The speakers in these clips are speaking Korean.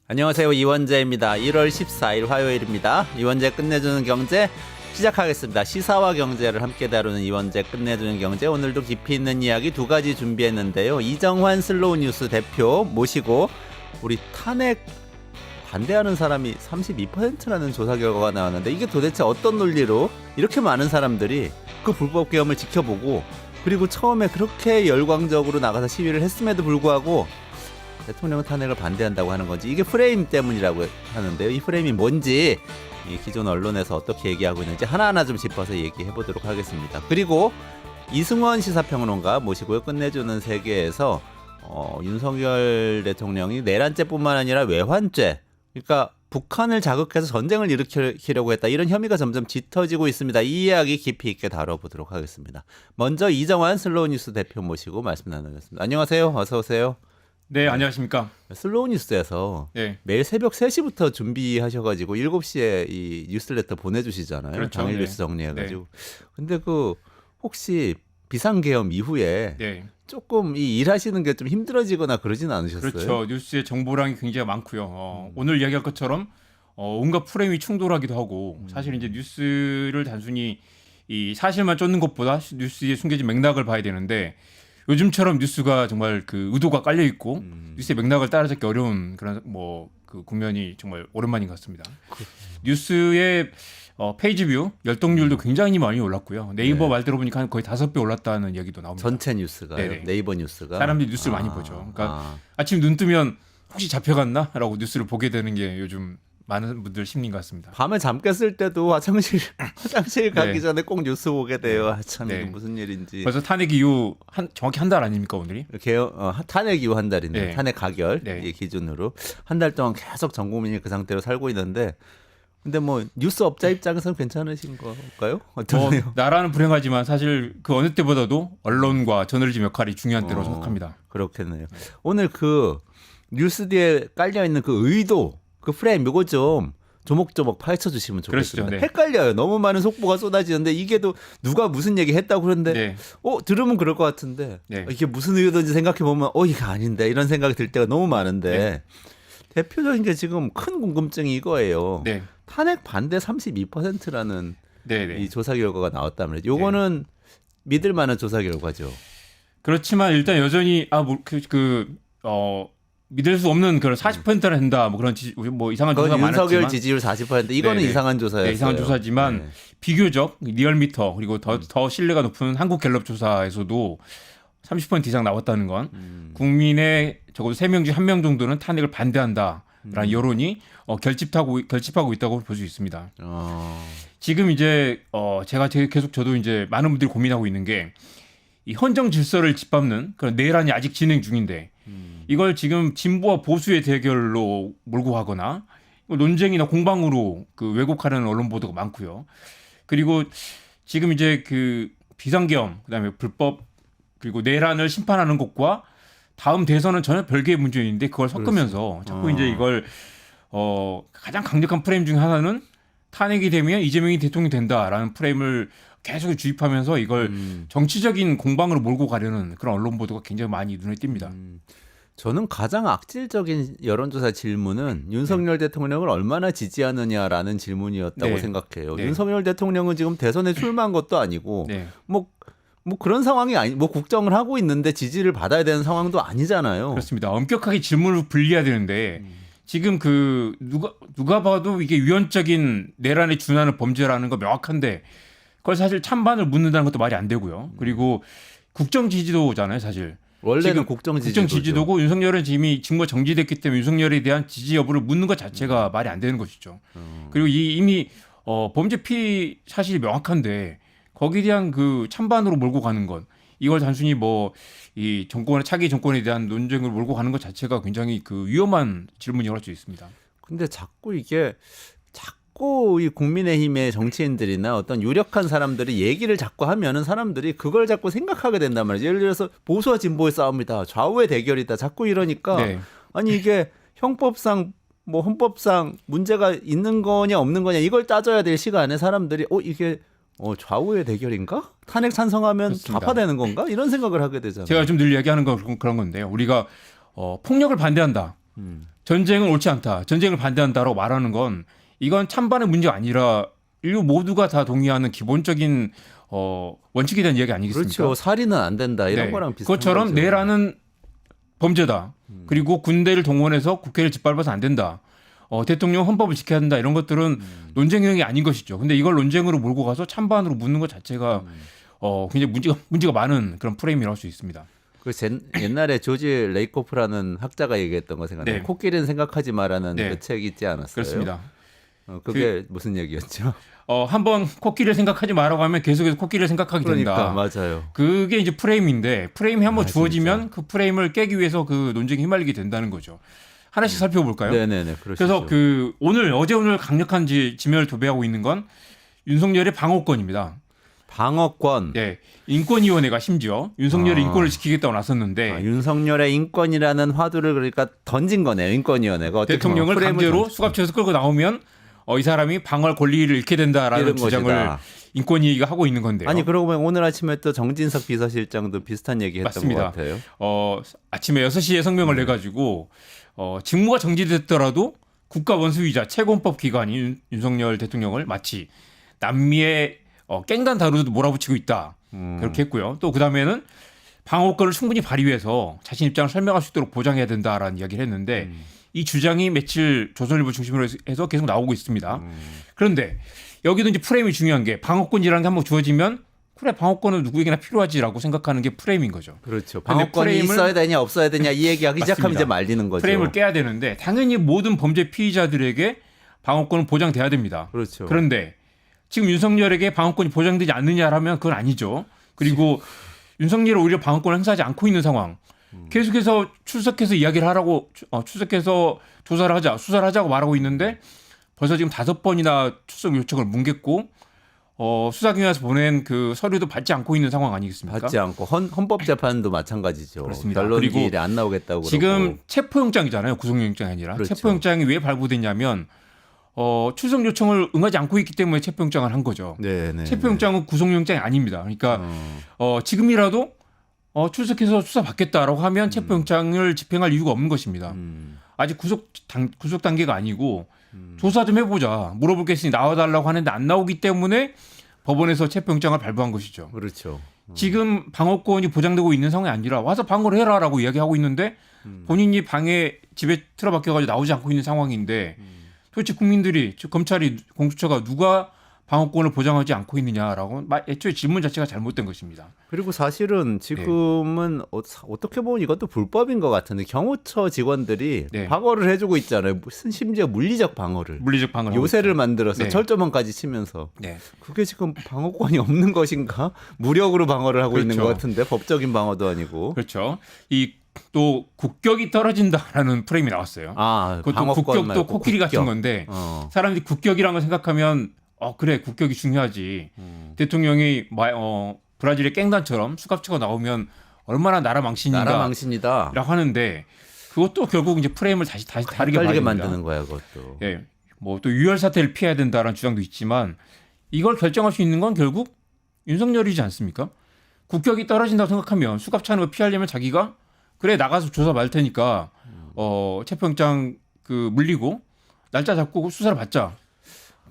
안녕하세요. 이원재입니다. 1월 14일 화요일입니다. 이원재 끝내주는 경제 시작하겠습니다. 시사와 경제를 함께 다루는 이원재 끝내주는 경제, 오늘도 깊이 있는 이야기 두 가지 준비했는데요. 이정환 슬로우 뉴스 대표 모시고 우리 탄핵 반대하는 사람이 32%라는 조사 결과가 나왔는데, 이게 도대체 어떤 논리로 이렇게 많은 사람들이 그 불법 계엄을 지켜보고, 그리고 처음에 그렇게 열광적으로 나가서 시위를 했음에도 불구하고 대통령 탄핵을 반대한다고 하는 건지, 이게 프레임 때문이라고 하는데요. 이 프레임이 뭔지, 이 기존 언론에서 어떻게 얘기하고 있는지 하나하나 좀 짚어서 얘기해 보도록 하겠습니다. 그리고 이승원 시사평론가 모시고요. 끝내주는 세계에서 윤석열 대통령이 내란죄뿐만 아니라 외환죄, 그러니까 북한을 자극해서 전쟁을 일으키려고 했다, 이런 혐의가 점점 짙어지고 있습니다. 이 이야기 깊이 있게 다뤄보도록 하겠습니다. 먼저 이정환 슬로우 뉴스 대표 모시고 말씀 나누겠습니다. 안녕하세요. 어서 오세요. 네, 안녕하십니까. 슬로우 뉴스에서 네. 매일 새벽 3시부터 준비하셔가지고 7시에 이 뉴스레터 보내주시잖아요. 그렇죠. 당일 네. 뉴스 정리해가지고. 근데 혹시 비상계엄 이후에 네. 조금 이 일하시는 게 좀 힘들어지거나 그러진 않으셨어요? 그렇죠. 뉴스의 정보량이 굉장히 많고요. 오늘 이야기할 것처럼 온갖 프레임이 충돌하기도 하고, 사실 이제 뉴스를 단순히 이 사실만 쫓는 것보다 뉴스에 숨겨진 맥락을 봐야 되는데, 요즘처럼 뉴스가 정말 그 의도가 깔려 있고 뉴스의 맥락을 따라잡기 어려운 그런 그 국면이 정말 오랜만인 것 같습니다. 뉴스의 페이지 뷰 열독률도 굉장히 많이 올랐고요. 네이버 네. 말 들어보니까 거의 5배 올랐다는 얘기도 나옵니다. 전체 뉴스가요? 네네. 네이버 뉴스가? 사람들이 뉴스를 많이 보죠. 그러니까 아침 눈 뜨면 혹시 잡혀갔나?라고 뉴스를 보게 되는 게 요즘 많은 분들 심리인 것 같습니다. 밤에 잠 깼을 때도 화장실 가기 네. 전에 꼭 뉴스 보게 돼요. 참 네. 이게 무슨 일인지. 벌써 탄핵 이후 정확히 한 달 아닙니까 오늘이? 탄핵 이후 한 달인데, 네. 탄핵 가결 네. 이 기준으로 한 달 동안 계속 전 국민이 그 상태로 살고 있는데, 근데 뉴스 업자 입장에서는 괜찮으신 걸까요? 어떠세요? 나라는 불행하지만 사실 그 어느 때보다도 언론과 저널리즘 역할이 중요한 때로 생각합니다. 그렇겠네요. 오늘 그 뉴스 뒤에 깔려 있는 그 의도, 그 프레임, 이거 좀 조목조목 파헤쳐 주시면 좋겠습니다. 그러시죠, 네. 헷갈려요. 너무 많은 속보가 쏟아지는데, 이게 또 누가 무슨 얘기 했다고 그러는데 네. 들으면 그럴 것 같은데, 네. 이게 무슨 의도인지 생각해 보면 이게 아닌데, 이런 생각이 들 때가 너무 많은데, 네. 대표적인 게 지금 큰 궁금증이 이거예요. 네. 탄핵 반대 32%라는 네, 네. 이 조사 결과가 나왔다면, 요거는 믿을 만한 조사 결과죠. 그렇지만 일단 여전히 믿을 수 없는 그런 40%를 한다 뭐 그런 이상한 조사가 그건 많았지만 윤석열 지지율 40%, 이거는 네네. 이상한 조사였어요. 네, 이상한 조사지만 네. 비교적 리얼미터 그리고 더 신뢰가 높은 한국갤럽 조사에서도 30% 이상 나왔다는 건 국민의 적어도 3명 중 1명 정도는 탄핵을 반대한다라는 여론이 결집하고 있다고 볼 수 있습니다. 지금 이제 제가 계속 저도 이제 많은 분들이 고민하고 있는 게, 이 헌정 질서를 짓밟는 그런 내란이 아직 진행 중인데, 이걸 지금 진보와 보수의 대결로 몰고 가거나 논쟁이나 공방으로 그 왜곡하는 언론 보도가 많고요. 그리고 지금 이제 그 비상계엄, 그다음에 불법, 그리고 내란을 심판하는 것과 다음 대선은 전혀 별개의 문제인데, 그걸 섞으면서 자꾸 이제 이걸 가장 강력한 프레임 중 하나는 탄핵이 되면 이재명이 대통령이 된다라는 프레임을 계속 주입하면서 이걸 정치적인 공방으로 몰고 가려는 그런 언론 보도가 굉장히 많이 눈에 띕니다. 저는 가장 악질적인 여론조사 질문은 윤석열 대통령을 얼마나 지지하느냐라는 질문이었다고 네. 생각해요. 네. 윤석열 대통령은 지금 대선에 출마한 것도 아니고, 네. 뭐 그런 상황이 국정을 하고 있는데 지지를 받아야 되는 상황도 아니잖아요. 그렇습니다. 엄격하게 질문을 분리해야 되는데 지금 누가 봐도 이게 위헌적인 내란에 준하는 범죄라는 거 명확한데, 그걸 사실 찬반을 묻는다는 것도 말이 안 되고요. 그리고 국정 지지도잖아요, 사실. 원래는 국정 지지도고, 윤석열은 이미 직무 정지됐기 때문에 윤석열에 대한 지지 여부를 묻는 것 자체가 말이 안 되는 것이죠. 그리고 이미 범죄 피의 사실이 명확한데 거기에 대한 그 찬반으로 몰고 가는 것, 이걸 단순히 이 차기 정권에 대한 논쟁을 몰고 가는 것 자체가 굉장히 그 위험한 질문이라고 할 수 있습니다. 근데 자꾸 이 국민의힘의 정치인들이나 어떤 유력한 사람들이 얘기를 자꾸 하면은 사람들이 그걸 자꾸 생각하게 된단 말이죠. 예를 들어서 보수와 진보의 싸움이다, 좌우의 대결이다, 자꾸 이러니까 네. 아니 이게 형법상 헌법상 문제가 있는 거냐 없는 거냐, 이걸 따져야 될 시간에 사람들이 이게 좌우의 대결인가? 탄핵 찬성하면 그렇습니다. 좌파되는 건가? 이런 생각을 하게 되잖아요. 제가 좀 늘 얘기하는 건 그런 건데요. 우리가 폭력을 반대한다. 전쟁은 옳지 않다. 전쟁을 반대한다라고 말하는 건 이건 찬반의 문제가 아니라 인류 모두가 다 동의하는 기본적인 원칙에 대한 이야기 아니겠습니까? 그렇죠. 살인은 안 된다 이런 네. 거랑 비슷한 그것처럼 거죠. 내라는 범죄다. 그리고 군대를 동원해서 국회를 짓밟아서 안 된다. 대통령 헌법을 지켜야 된다. 이런 것들은 논쟁형이 아닌 것이죠. 근데 이걸 논쟁으로 몰고 가서 찬반으로 묻는 것 자체가 굉장히 문제가 많은 그런 프레임이라고 할 수 있습니다. 옛날에 조지 레이코프라는 학자가 얘기했던 거 생각나요. 네. 코끼리는 생각하지 마라는 네. 그 책 있지 않았어요? 그렇습니다. 그게 무슨 얘기였죠? 한번 코끼리를 생각하지 마라고 하면 계속해서 코끼리를 생각하게 그러니까 된다. 맞아요. 그게 이제 프레임인데 프레임이 한번 주어지면 진짜. 그 프레임을 깨기 위해서 그 논쟁에 휘말리게 된다는 거죠. 하나씩 살펴볼까요? 네네네. 그러시죠. 그래서 어제 오늘 강력한 지면을 도배하고 있는 건 윤석열의 방어권입니다. 방어권. 네, 인권위원회가 심지어 윤석열의 인권을 지키겠다고 나섰는데 윤석열의 인권이라는 화두를 그러니까 던진 거네요. 인권위원회가 어떻게 대통령을 보면 프레임을 강제로 수갑처에서 끌고 나오면 이 사람이 방어할 권리를 잃게 된다라는 이런 주장을 것이다. 인권위가 하고 있는 건데요. 아니 그러고 보면 오늘 아침에 또 정진석 비서실장도 비슷한 얘기했던 맞습니다. 것 같아요. 아침에 6시에 성명을 내가지고 직무가 정지됐더라도 국가원수이자 최고헌법 기관인 윤석열 대통령을 마치 남미의 깽단 다루듯 몰아붙이고 있다. 그렇게 했고요. 또 그다음에는 방어권을 충분히 발휘해서 자신 입장을 설명할 수 있도록 보장해야 된다라는 이야기를 했는데 이 주장이 며칠 조선일보 중심으로 해서 계속 나오고 있습니다. 그런데 여기도 이제 프레임이 중요한 게 방어권이라는 게 한번 주어지면 그래 방어권은 누구에게나 필요하지라고 생각하는 게 프레임인 거죠. 그렇죠. 근데 방어권이 있어야 되냐 없어야 되냐 이 얘기하기 시작하면 맞습니다. 이제 말리는 거죠. 프레임을 깨야 되는데 당연히 모든 범죄 피의자들에게 방어권은 보장돼야 됩니다. 그렇죠. 그런데 지금 윤석열에게 방어권이 보장되지 않느냐라면 그건 아니죠. 그리고 윤석열은 오히려 방어권을 행사하지 않고 있는 상황. 계속해서 출석해서 이야기를 하라고 출석해서 조사를 하자, 수사를 하자고 말하고 있는데 벌써 지금 5번이나 출석 요청을 뭉갰고 수사기관에서 보낸 그 서류도 받지 않고 있는 상황 아니겠습니까? 받지 않고 헌법재판도 마찬가지죠. 그렇습니다. 변론기일에 그리고 안 나오겠다고 지금 그러고. 체포영장이잖아요. 구속영장이 아니라. 그렇죠. 체포영장이 왜 발부됐냐면 출석 요청을 응하지 않고 있기 때문에 체포영장을 한 거죠. 네네. 체포영장은 구속영장이 아닙니다. 그러니까 지금이라도 출석해서 수사 받겠다라고 하면 체포영장을 집행할 이유가 없는 것입니다. 아직 구속 단계가 아니고 조사 좀 해보자. 물어볼 게 있으니 나와달라고 하는데 안 나오기 때문에 법원에서 체포영장을 발부한 것이죠. 그렇죠. 지금 방어권이 보장되고 있는 상황이 아니라 와서 방어를 해라라고 이야기하고 있는데 본인이 방에 집에 틀어박혀가지고 나오지 않고 있는 상황인데 도대체 국민들이 검찰이 공수처가 누가 방어권을 보장하지 않고 있느냐라고 애초에 질문 자체가 잘못된 것입니다. 그리고 사실은 지금은 어떻게 보면 이것도 불법인 것 같은데 경호처 직원들이 네. 방어를 해주고 있잖아요. 무슨 심지어 물리적 방어를. 물리적 방어를 요새를 만들어서 네. 철조망까지 치면서 네. 그게 지금 방어권이 없는 것인가? 무력으로 방어를 하고 있는 그렇죠. 것 같은데 법적인 방어도 아니고. 그렇죠. 또 국격이 떨어진다라는 프레임이 나왔어요. 아, 그것도 방어권 국격도 말고 코끼리 국격. 같은 건데 어. 사람들이 국격이라는 걸 생각하면 그래 국격이 중요하지. 대통령이 브라질의 깽단처럼 수갑차가 나오면 얼마나 나라 망신인가 나라 망신이다. 라고 하는데 그것도 결국 이제 프레임을 다시 다르게 헷갈리게 봐야 됩니다. 만드는 거야, 그것도. 예, 뭐 또 유혈 사태를 피해야 된다라는 주장도 있지만 이걸 결정할 수 있는 건 결국 윤석열이지 않습니까? 국격이 떨어진다고 생각하면 수갑차는 걸 피하려면 자기가 그래 나가서 조사 받을 테니까 체포영장 물리고 날짜 잡고 수사를 받자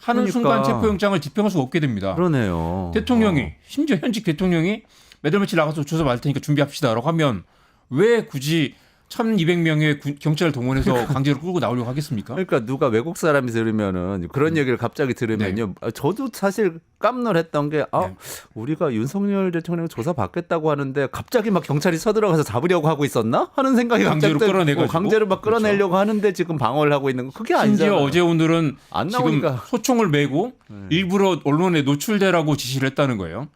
하는 그러니까. 순간 체포영장을 집행할 수가 없게 됩니다. 그러네요. 대통령이 심지어 현직 대통령이 몇 월 며칠 나가서 조사 받을 테니까 준비합시다라고 하면 왜 굳이 1,200명의 경찰을 동원해서 강제로 끌고 나오려고 하겠습니까? 그러니까 누가 외국 사람이 들으면은 그런 얘기를 갑자기 들으면요. 저도 사실 깜놀했던 게 네. 우리가 윤석열 대통령 조사 받겠다고 하는데 갑자기 막 경찰이 서들어가서 잡으려고 하고 있었나 하는 생각이 강제로 갑자기 끌어내가지고. 강제로 막 끌어내려고 하는데 지금 방어를 하고 있는 거 그게 아니잖아요. 심지어 어제 오늘은 안 지금 나오니까. 소총을 메고 일부러 언론에 노출되라고 지시를 했다는 거예요.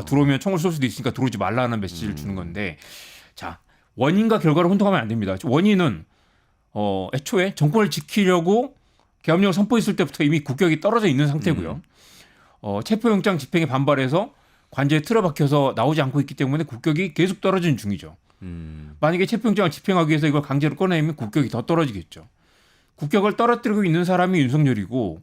들어오면 총을 쏠 수도 있으니까 들어오지 말라는 메시지를 주는 건데 자 원인과 결과를 혼동하면 안 됩니다. 원인은 애초에 정권을 지키려고 계엄령을 선포했을 때부터 이미 국격이 떨어져 있는 상태고요. 체포영장 집행에 반발해서 관제에 틀어박혀서 나오지 않고 있기 때문에 국격이 계속 떨어지는 중이죠. 만약에 체포영장을 집행하기 위해서 이걸 강제로 꺼내면 국격이 더 떨어지겠죠. 국격을 떨어뜨리고 있는 사람이 윤석열이고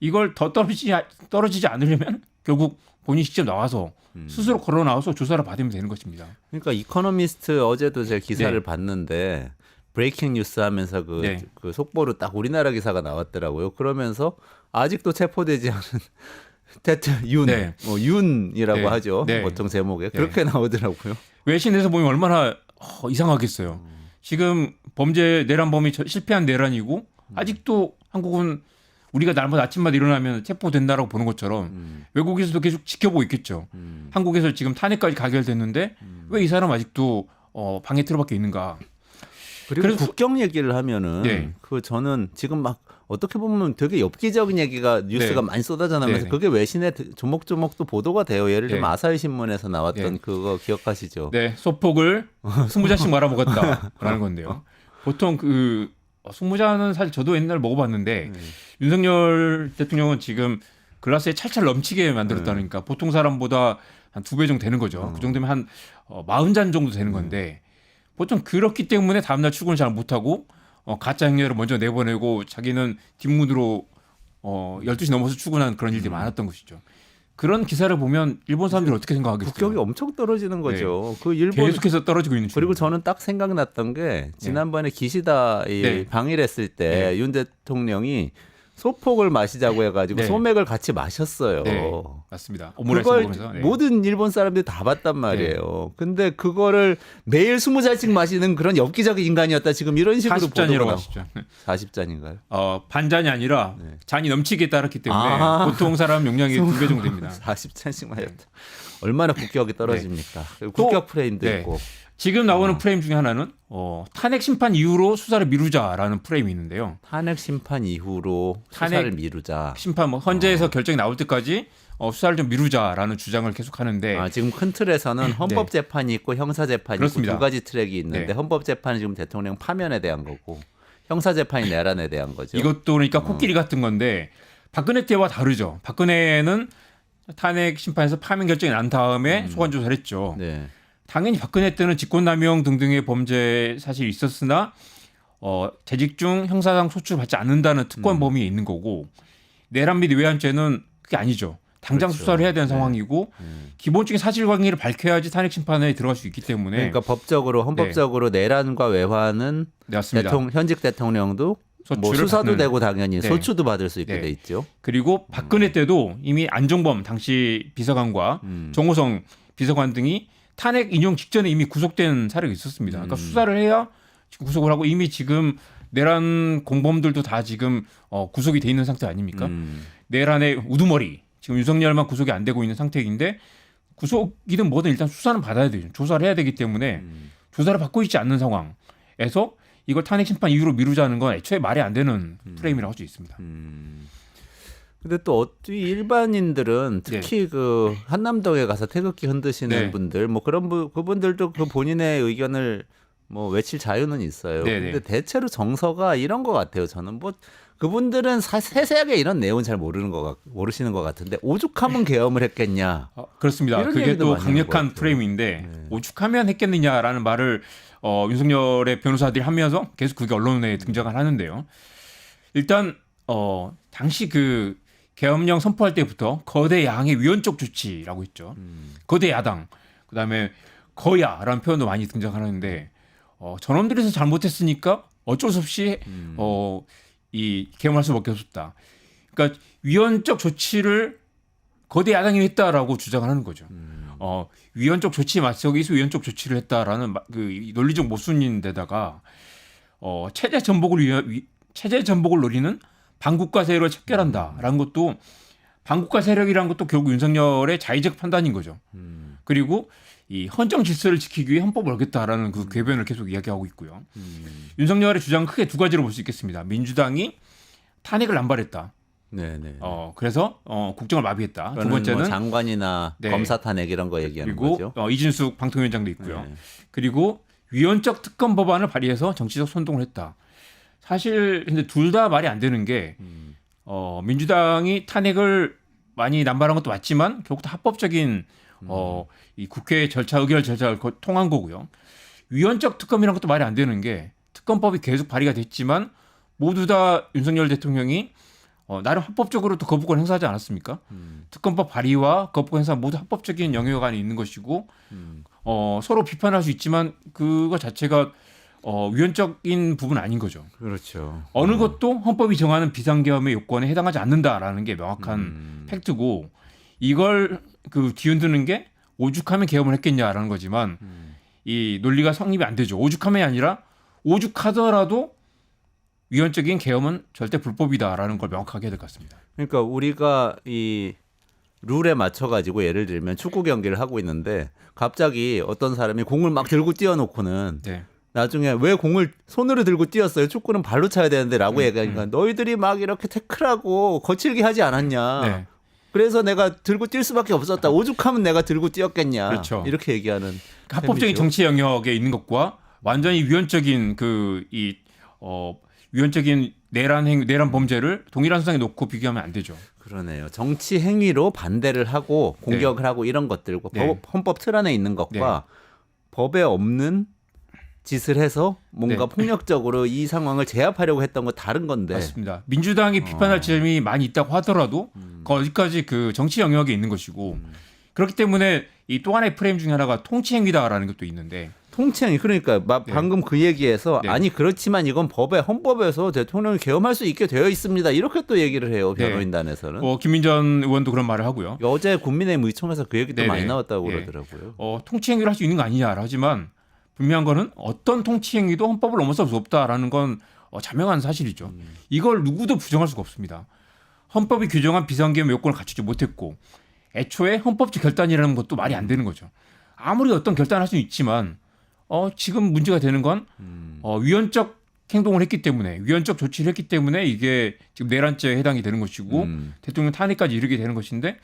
이걸 더 떨어지지 않으려면 결국 본인이 직접 나와서 스스로 걸어 나와서 조사를 받으면 되는 것입니다. 그러니까 이코노미스트 어제도 제가 기사를 네. 봤는데 브레이킹 뉴스 하면서 그, 네. 그 속보로 딱 우리나라 기사가 나왔더라고요. 그러면서 아직도 체포되지 않은 윤, 네. 뭐 윤이라고 네. 하죠. 네. 보통 제목에 그렇게 나오더라고요. 외신에서 보면 얼마나 이상하겠어요. 지금 범죄 내란범이 실패한 내란이고 아직도 한국은 우리가 날마다 아침마다 일어나면 체포된다라고 보는 것처럼 외국에서도 계속 지켜보고 있겠죠. 한국에서 지금 탄핵까지 가결됐는데 왜 이 사람 아직도 방에 틀어박혀 있는가? 그리고 그래서- 국경 얘기를 하면은 네. 그 저는 지금 막 어떻게 보면 되게 엽기적인 얘기가 뉴스가 네. 많이 쏟아져 나면서 네. 그게 외신에 조목조목 또 보도가 돼요. 예를 들면 네. 아사히 신문에서 나왔던 네. 그거 기억하시죠? 네, 소폭을 20잔씩 말아먹었다라는 건데요. 보통 그 20잔은 사실 저도 옛날 먹어봤는데 윤석열 대통령은 지금 글라스에 찰찰 넘치게 만들었다니까 보통 사람보다 한 2배 정도 되는 거죠. 그 정도면 한 40잔 정도 되는 건데 보통 그렇기 때문에 다음날 출근을 잘 못하고 가짜 행렬을 먼저 내보내고 자기는 뒷문으로 12시 넘어서 출근하는 그런 일들이 많았던 것이죠. 그런 기사를 보면 일본 사람들이 어떻게 생각하겠어요? 국격이 엄청 떨어지는 거죠. 그 일본 계속해서 떨어지고 있는 그리고 중입니다. 저는 딱 생각났던 게 지난번에 기시다 이 네. 방일했을 때 윤 대통령이 소폭을 마시자고 해가지고 네. 소맥을 같이 마셨어요. 네, 맞습니다. 오므라이스 그걸 먹으면서. 네. 모든 일본 사람들이 다 봤단 말이에요. 근데 그거를 매일 20잔씩 마시는 그런 엽기적인 인간이었다. 지금 이런 식으로 40잔이라고 보도가 하시죠. 40잔인가요? 반잔이 아니라 네. 잔이 넘치게 따랐기 때문에 아. 보통 사람 용량이 2배 정도 됩니다. 40잔씩 마셨다. 얼마나 국격이 떨어집니까? 국격 프레임도 네. 있고. 지금 나오는 프레임 중에 하나는 탄핵 심판 이후로 수사를 미루자라는 프레임이 있는데요. 탄핵 심판 이후로 탄핵 수사를 미루자. 심판 뭐 헌재에서 결정이 나올 때까지 수사를 좀 미루자라는 주장을 계속 하는데 아, 지금 큰 틀에서는 헌법 재판이 있고 형사 재판이 그렇습니다. 있고 두 가지 트랙이 있는데 네. 헌법 재판은 지금 대통령 파면에 대한 거고 형사 재판이 내란에 대한 거죠. 이것도 그러니까 코끼리 같은 건데 박근혜 때와 다르죠. 박근혜는 탄핵 심판에서 파면 결정이 난 다음에 소관 조사를 했죠. 네. 당연히 박근혜 때는 직권남용 등등의 범죄 사실이 있었으나 재직 중 형사상 소출을 받지 않는다는 특권 범위에 있는 거고 내란 및 외환죄는 그게 아니죠. 당장 그렇죠. 수사를 해야 되는 상황이고 기본적인 사실관계를 밝혀야지 탄핵 심판에 들어갈 수 있기 때문에 그러니까 법적으로 헌법적으로 내란과 외환은 네, 맞습니다. 현직 대통령도 뭐 소추를 수사도 받는, 되고 당연히 네. 소추도 받을 수 있게 네. 돼 있죠. 그리고 박근혜 때도 이미 안종범 당시 비서관과 정호성 비서관 등이 탄핵 인용 직전에 이미 구속된 사례가 있었습니다. 그러니까 수사를 해야 지금 구속을 하고 이미 지금 내란 공범들도 다 지금 구속이 돼 있는 상태 아닙니까? 내란의 우두머리 지금 윤석열만 구속이 안 되고 있는 상태인데 구속이든 뭐든 일단 수사는 받아야 되죠. 조사를 해야 되기 때문에 조사를 받고 있지 않는 상황에서 이걸 탄핵 심판 이후로 미루자는 건 애초에 말이 안 되는 프레임이라고 할 수 있습니다. 근데 또 어떤 일반인들은 특히 그 한남동에 가서 태극기 흔드시는 네. 분들 뭐 그런 그분들도 그 본인의 의견을 뭐 외칠 자유는 있어요. 네, 근데 네. 대체로 정서가 이런 것 같아요. 저는 뭐 그분들은 세세하게 이런 내용은 잘 모르시는 것 같은데 오죽하면 계엄을 했겠냐. 그렇습니다. 이런 그게 얘기도 또 많이 하는 것 강력한 같아요. 프레임인데 네. 오죽하면 했겠느냐라는 말을 윤석열의 변호사들이 하면서 계속 그게 언론에 등장을 하는데요. 일단 당시 그 계엄령 선포할 때부터 거대 야당의 위헌적 조치라고 했죠. 거대 야당, 그다음에 거야라는 표현도 많이 등장하는데 저놈들에서 잘못했으니까 어쩔 수 없이 이 계엄할 수밖에 없었다. 그러니까 위헌적 조치를 거대 야당이 했다라고 주장을 하는 거죠. 위헌적 조치에 맞서기 위해서 위헌적 조치를 했다라는 그 논리적 모순인데다가 체제 전복을 노리는 반국가 세력을 척결한다라는 것도 반국가 세력이라는 것도 결국 윤석열의 자의적 판단인 거죠. 그리고 이 헌정 질서를 지키기 위해 헌법을 어겼다라는 그 궤변을 계속 이야기하고 있고요. 윤석열의 주장은 크게 두 가지로 볼 수 있겠습니다. 민주당이 탄핵을 남발했다. 네네. 그래서 국정을 마비했다. 두 뭐 번째는 장관이나 네. 검사 탄핵 이런 거 얘기하는 그리고 거죠. 이진숙 방통위원장도 있고요. 네. 그리고 위헌적 특검 법안을 발의해서 정치적 선동을 했다. 사실 근데 둘 다 말이 안 되는 게 민주당이 탄핵을 많이 남발한 것도 맞지만 결국 다 합법적인 이 국회 절차 의결 절차를 통한 거고요. 위헌적 특검이라는 것도 말이 안 되는 게 특검법이 계속 발의가 됐지만 모두 다 윤석열 대통령이 나름 합법적으로 또 거부권 행사하지 않았습니까? 특검법 발의와 거부권 행사 모두 합법적인 영역 안에 있는 것이고 서로 비판할 수 있지만 그거 자체가 위헌적인 부분은 아닌 거죠. 그렇죠. 어느 것도 헌법이 정하는 비상계엄의 요건에 해당하지 않는다라는 게 명확한 팩트고 이걸 그 뒤흔드는 게 오죽하면 계엄을 했겠냐라는 거지만 이 논리가 성립이 안 되죠. 오죽함이 아니라 오죽하더라도 위헌적인 계엄은 절대 불법이다라는 걸 명확하게 해야 될 것 같습니다. 그러니까 우리가 이 룰에 맞춰 가지고 예를 들면 축구 경기를 하고 있는데 갑자기 어떤 사람이 공을 막 들고 뛰어놓고는 네. 나중에 왜 공을 손으로 들고 뛰었어요? 축구는 발로 차야 되는데라고 얘기하니까 너희들이 막 이렇게 태클하고 거칠게 하지 않았냐. 네. 그래서 내가 들고 뛸 수밖에 없었다. 오죽하면 내가 들고 뛰었겠냐. 그렇죠. 이렇게 얘기하는 합법적인 셈이죠. 정치 영역에 있는 것과 완전히 위헌적인 위헌적인 내란 범죄를 동일한 수단에 놓고 비교하면 안 되죠. 그러네요. 정치 행위로 반대를 하고 공격을 하고 이런 것들과 네. 헌법 틀 안에 있는 것과 법에 없는 짓을 해서 뭔가 네. 폭력적으로 이 상황을 제압하려고 했던 건 다른 건데. 맞습니다. 민주당이 비판할 점이 많이 있다고 하더라도 거기까지 그 정치 영역에 있는 것이고 그렇기 때문에 이 또 하나의 프레임 중에 하나가 통치 행위다라는 것도 있는데 통치행위 그러니까 방금 그 얘기에서 네. 아니 그렇지만 이건 헌법에서 대통령이 계엄할 수 있게 되어 있습니다. 이렇게 또 얘기를 해요. 변호인단에서는. 김민전 의원도 그런 말을 하고요. 어제 국민의힘 의총에서 그 얘기도 네네. 많이 나왔다고 예. 그러더라고요. 통치 행위를 할 수 있는 거 아니냐 하지만 분명한 거는 어떤 통치 행위도 헌법을 넘어설 수 없다라는 건 자명한 사실이죠. 이걸 누구도 부정할 수가 없습니다. 헌법이 규정한 비상계엄 요건을 갖추지 못했고 애초에 헌법적 결단이라는 것도 말이 안 되는 거죠. 아무리 어떤 결단을 할 수는 있지만 지금 문제가 되는 건 위헌적 행동을 했기 때문에 위헌적 조치를 했기 때문에 이게 지금 내란죄에 해당이 되는 것이고 대통령 탄핵까지 이르게 되는 것인데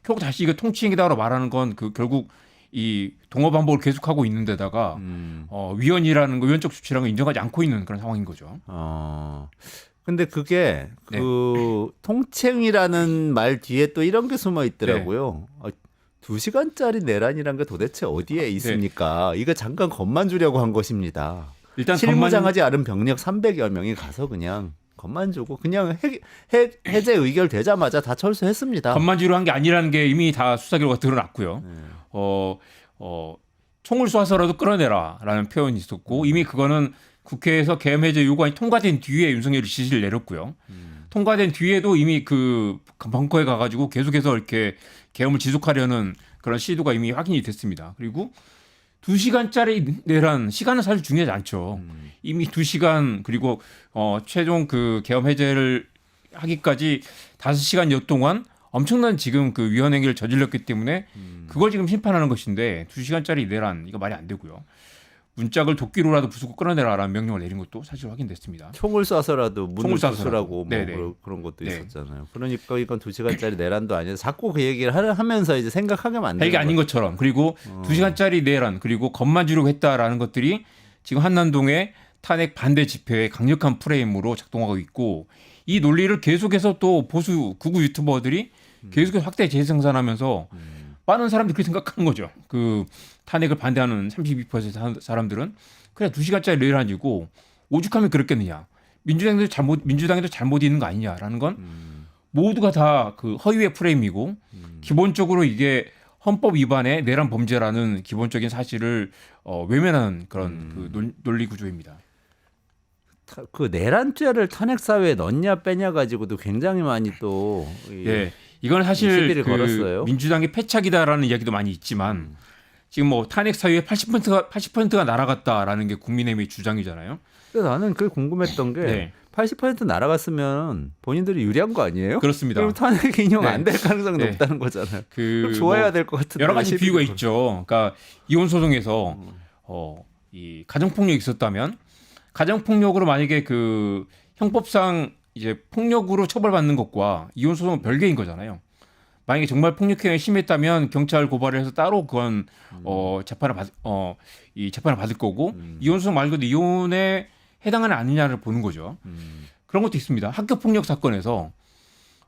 결국 다시 이거 통치행위다라고 말하는 건 그 결국 이 동어 반복을 계속하고 있는 데다가 위헌이라는 거 위헌적 조치라는 걸 인정하지 않고 있는 그런 상황인 거죠. 근데 그게 네. 그 통칭이라는 말 뒤에 또 이런 게 숨어 있더라고요. 2시간짜리 내란이란 게 도대체 어디에 있습니까? 이거 잠깐 겁만 주려고 한 것입니다. 일단 실무장하지 않은 병력 300여 명이 가서 그냥 겁만 주고 그냥 해제 의결 되자마자 다 철수했습니다. 건만주로 한 게 아니라는 게 이미 다 수사 결과가 드러났고요. 총을 쏴서라도 끌어내라라는 표현이 있었고 이미 그거는 국회에서 계엄 해제 요구안이 통과된 뒤에 윤석열이 지시를 내렸고요. 통과된 뒤에도 이미 그 벙커에 가가지고 계속해서 이렇게 계엄을 지속하려는 그런 시도가 이미 확인이 됐습니다. 그리고 2시간짜리 내란 시간은 사실 중요하지 않죠. 이미 2시간 그리고 최종 그 계엄 해제를 하기까지 5시간여 동안 엄청난 지금 그 위헌 행위를 저질렀기 때문에 그걸 지금 심판하는 것인데 2시간짜리 내란 이거 말이 안 되고요. 문짝을 도끼로라도 부수고 끌어내라라는 명령을 내린 것도 사실 확인됐습니다. 총을 쏴서라도 문을 총을 쏴서라도. 부수라고 네네. 그런 것도 네. 있었잖아요. 그러니까 이건 2시간짜리 내란도 아니에요. 자꾸 그 얘기를 하면서 이제 생각하게 만드는 이게 아닌 것처럼 그리고 2시간짜리 내란 그리고 겁만 주려고 했다라는 것들이 지금 한남동의 탄핵 반대 집회의 강력한 프레임으로 작동하고 있고 이 논리를 계속해서 또 보수 극우 유튜버들이 계속해서 확대 재생산하면서 많은 사람들이 그렇게 생각하는 거죠. 그 탄핵을 반대하는 32% 사람들은 그래 2시간짜리 내란이고 오죽하면 그렇겠느냐. 민주당에도 잘못 있는 거 아니냐라는 건 모두가 다 그 허위의 프레임이고 기본적으로 이게 헌법 위반의 내란 범죄라는 기본적인 사실을 외면하는 그런 그 논리 구조입니다. 그 내란죄를 탄핵 사회에 넣냐 빼냐 가지고도 굉장히 많이 또 이건 사실 시비를 그 걸었어요. 민주당의 패착이다라는 이야기도 많이 있지만 지금 뭐 탄핵 사유의 80%가 날아갔다라는 게 국민의힘의 주장이잖아요. 근데 나는 그게 궁금했던 게 네. 80% 날아갔으면 본인들이 유리한 거 아니에요? 그렇습니다. 그럼 탄핵 인용 안 될 가능성이 네. 높다는 거잖아요. 그럼 그 좋아야 뭐 될 것 같은데 여러 가지 비유가 시비를 있죠. 그러니까 이혼 소송에서 이 가정 폭력이 있었다면 가정 폭력으로 만약에 그 형법상 이제 폭력으로 처벌받는 것과 이혼 소송은 별개인 거잖아요. 만약에 정말 폭력 행위가 심했다면 경찰 고발을 해서 따로 그건 재판을 받을 거고 이혼 소송 말고도 이혼에 해당하는 아니냐를 보는 거죠. 그런 것도 있습니다. 학교 폭력 사건에서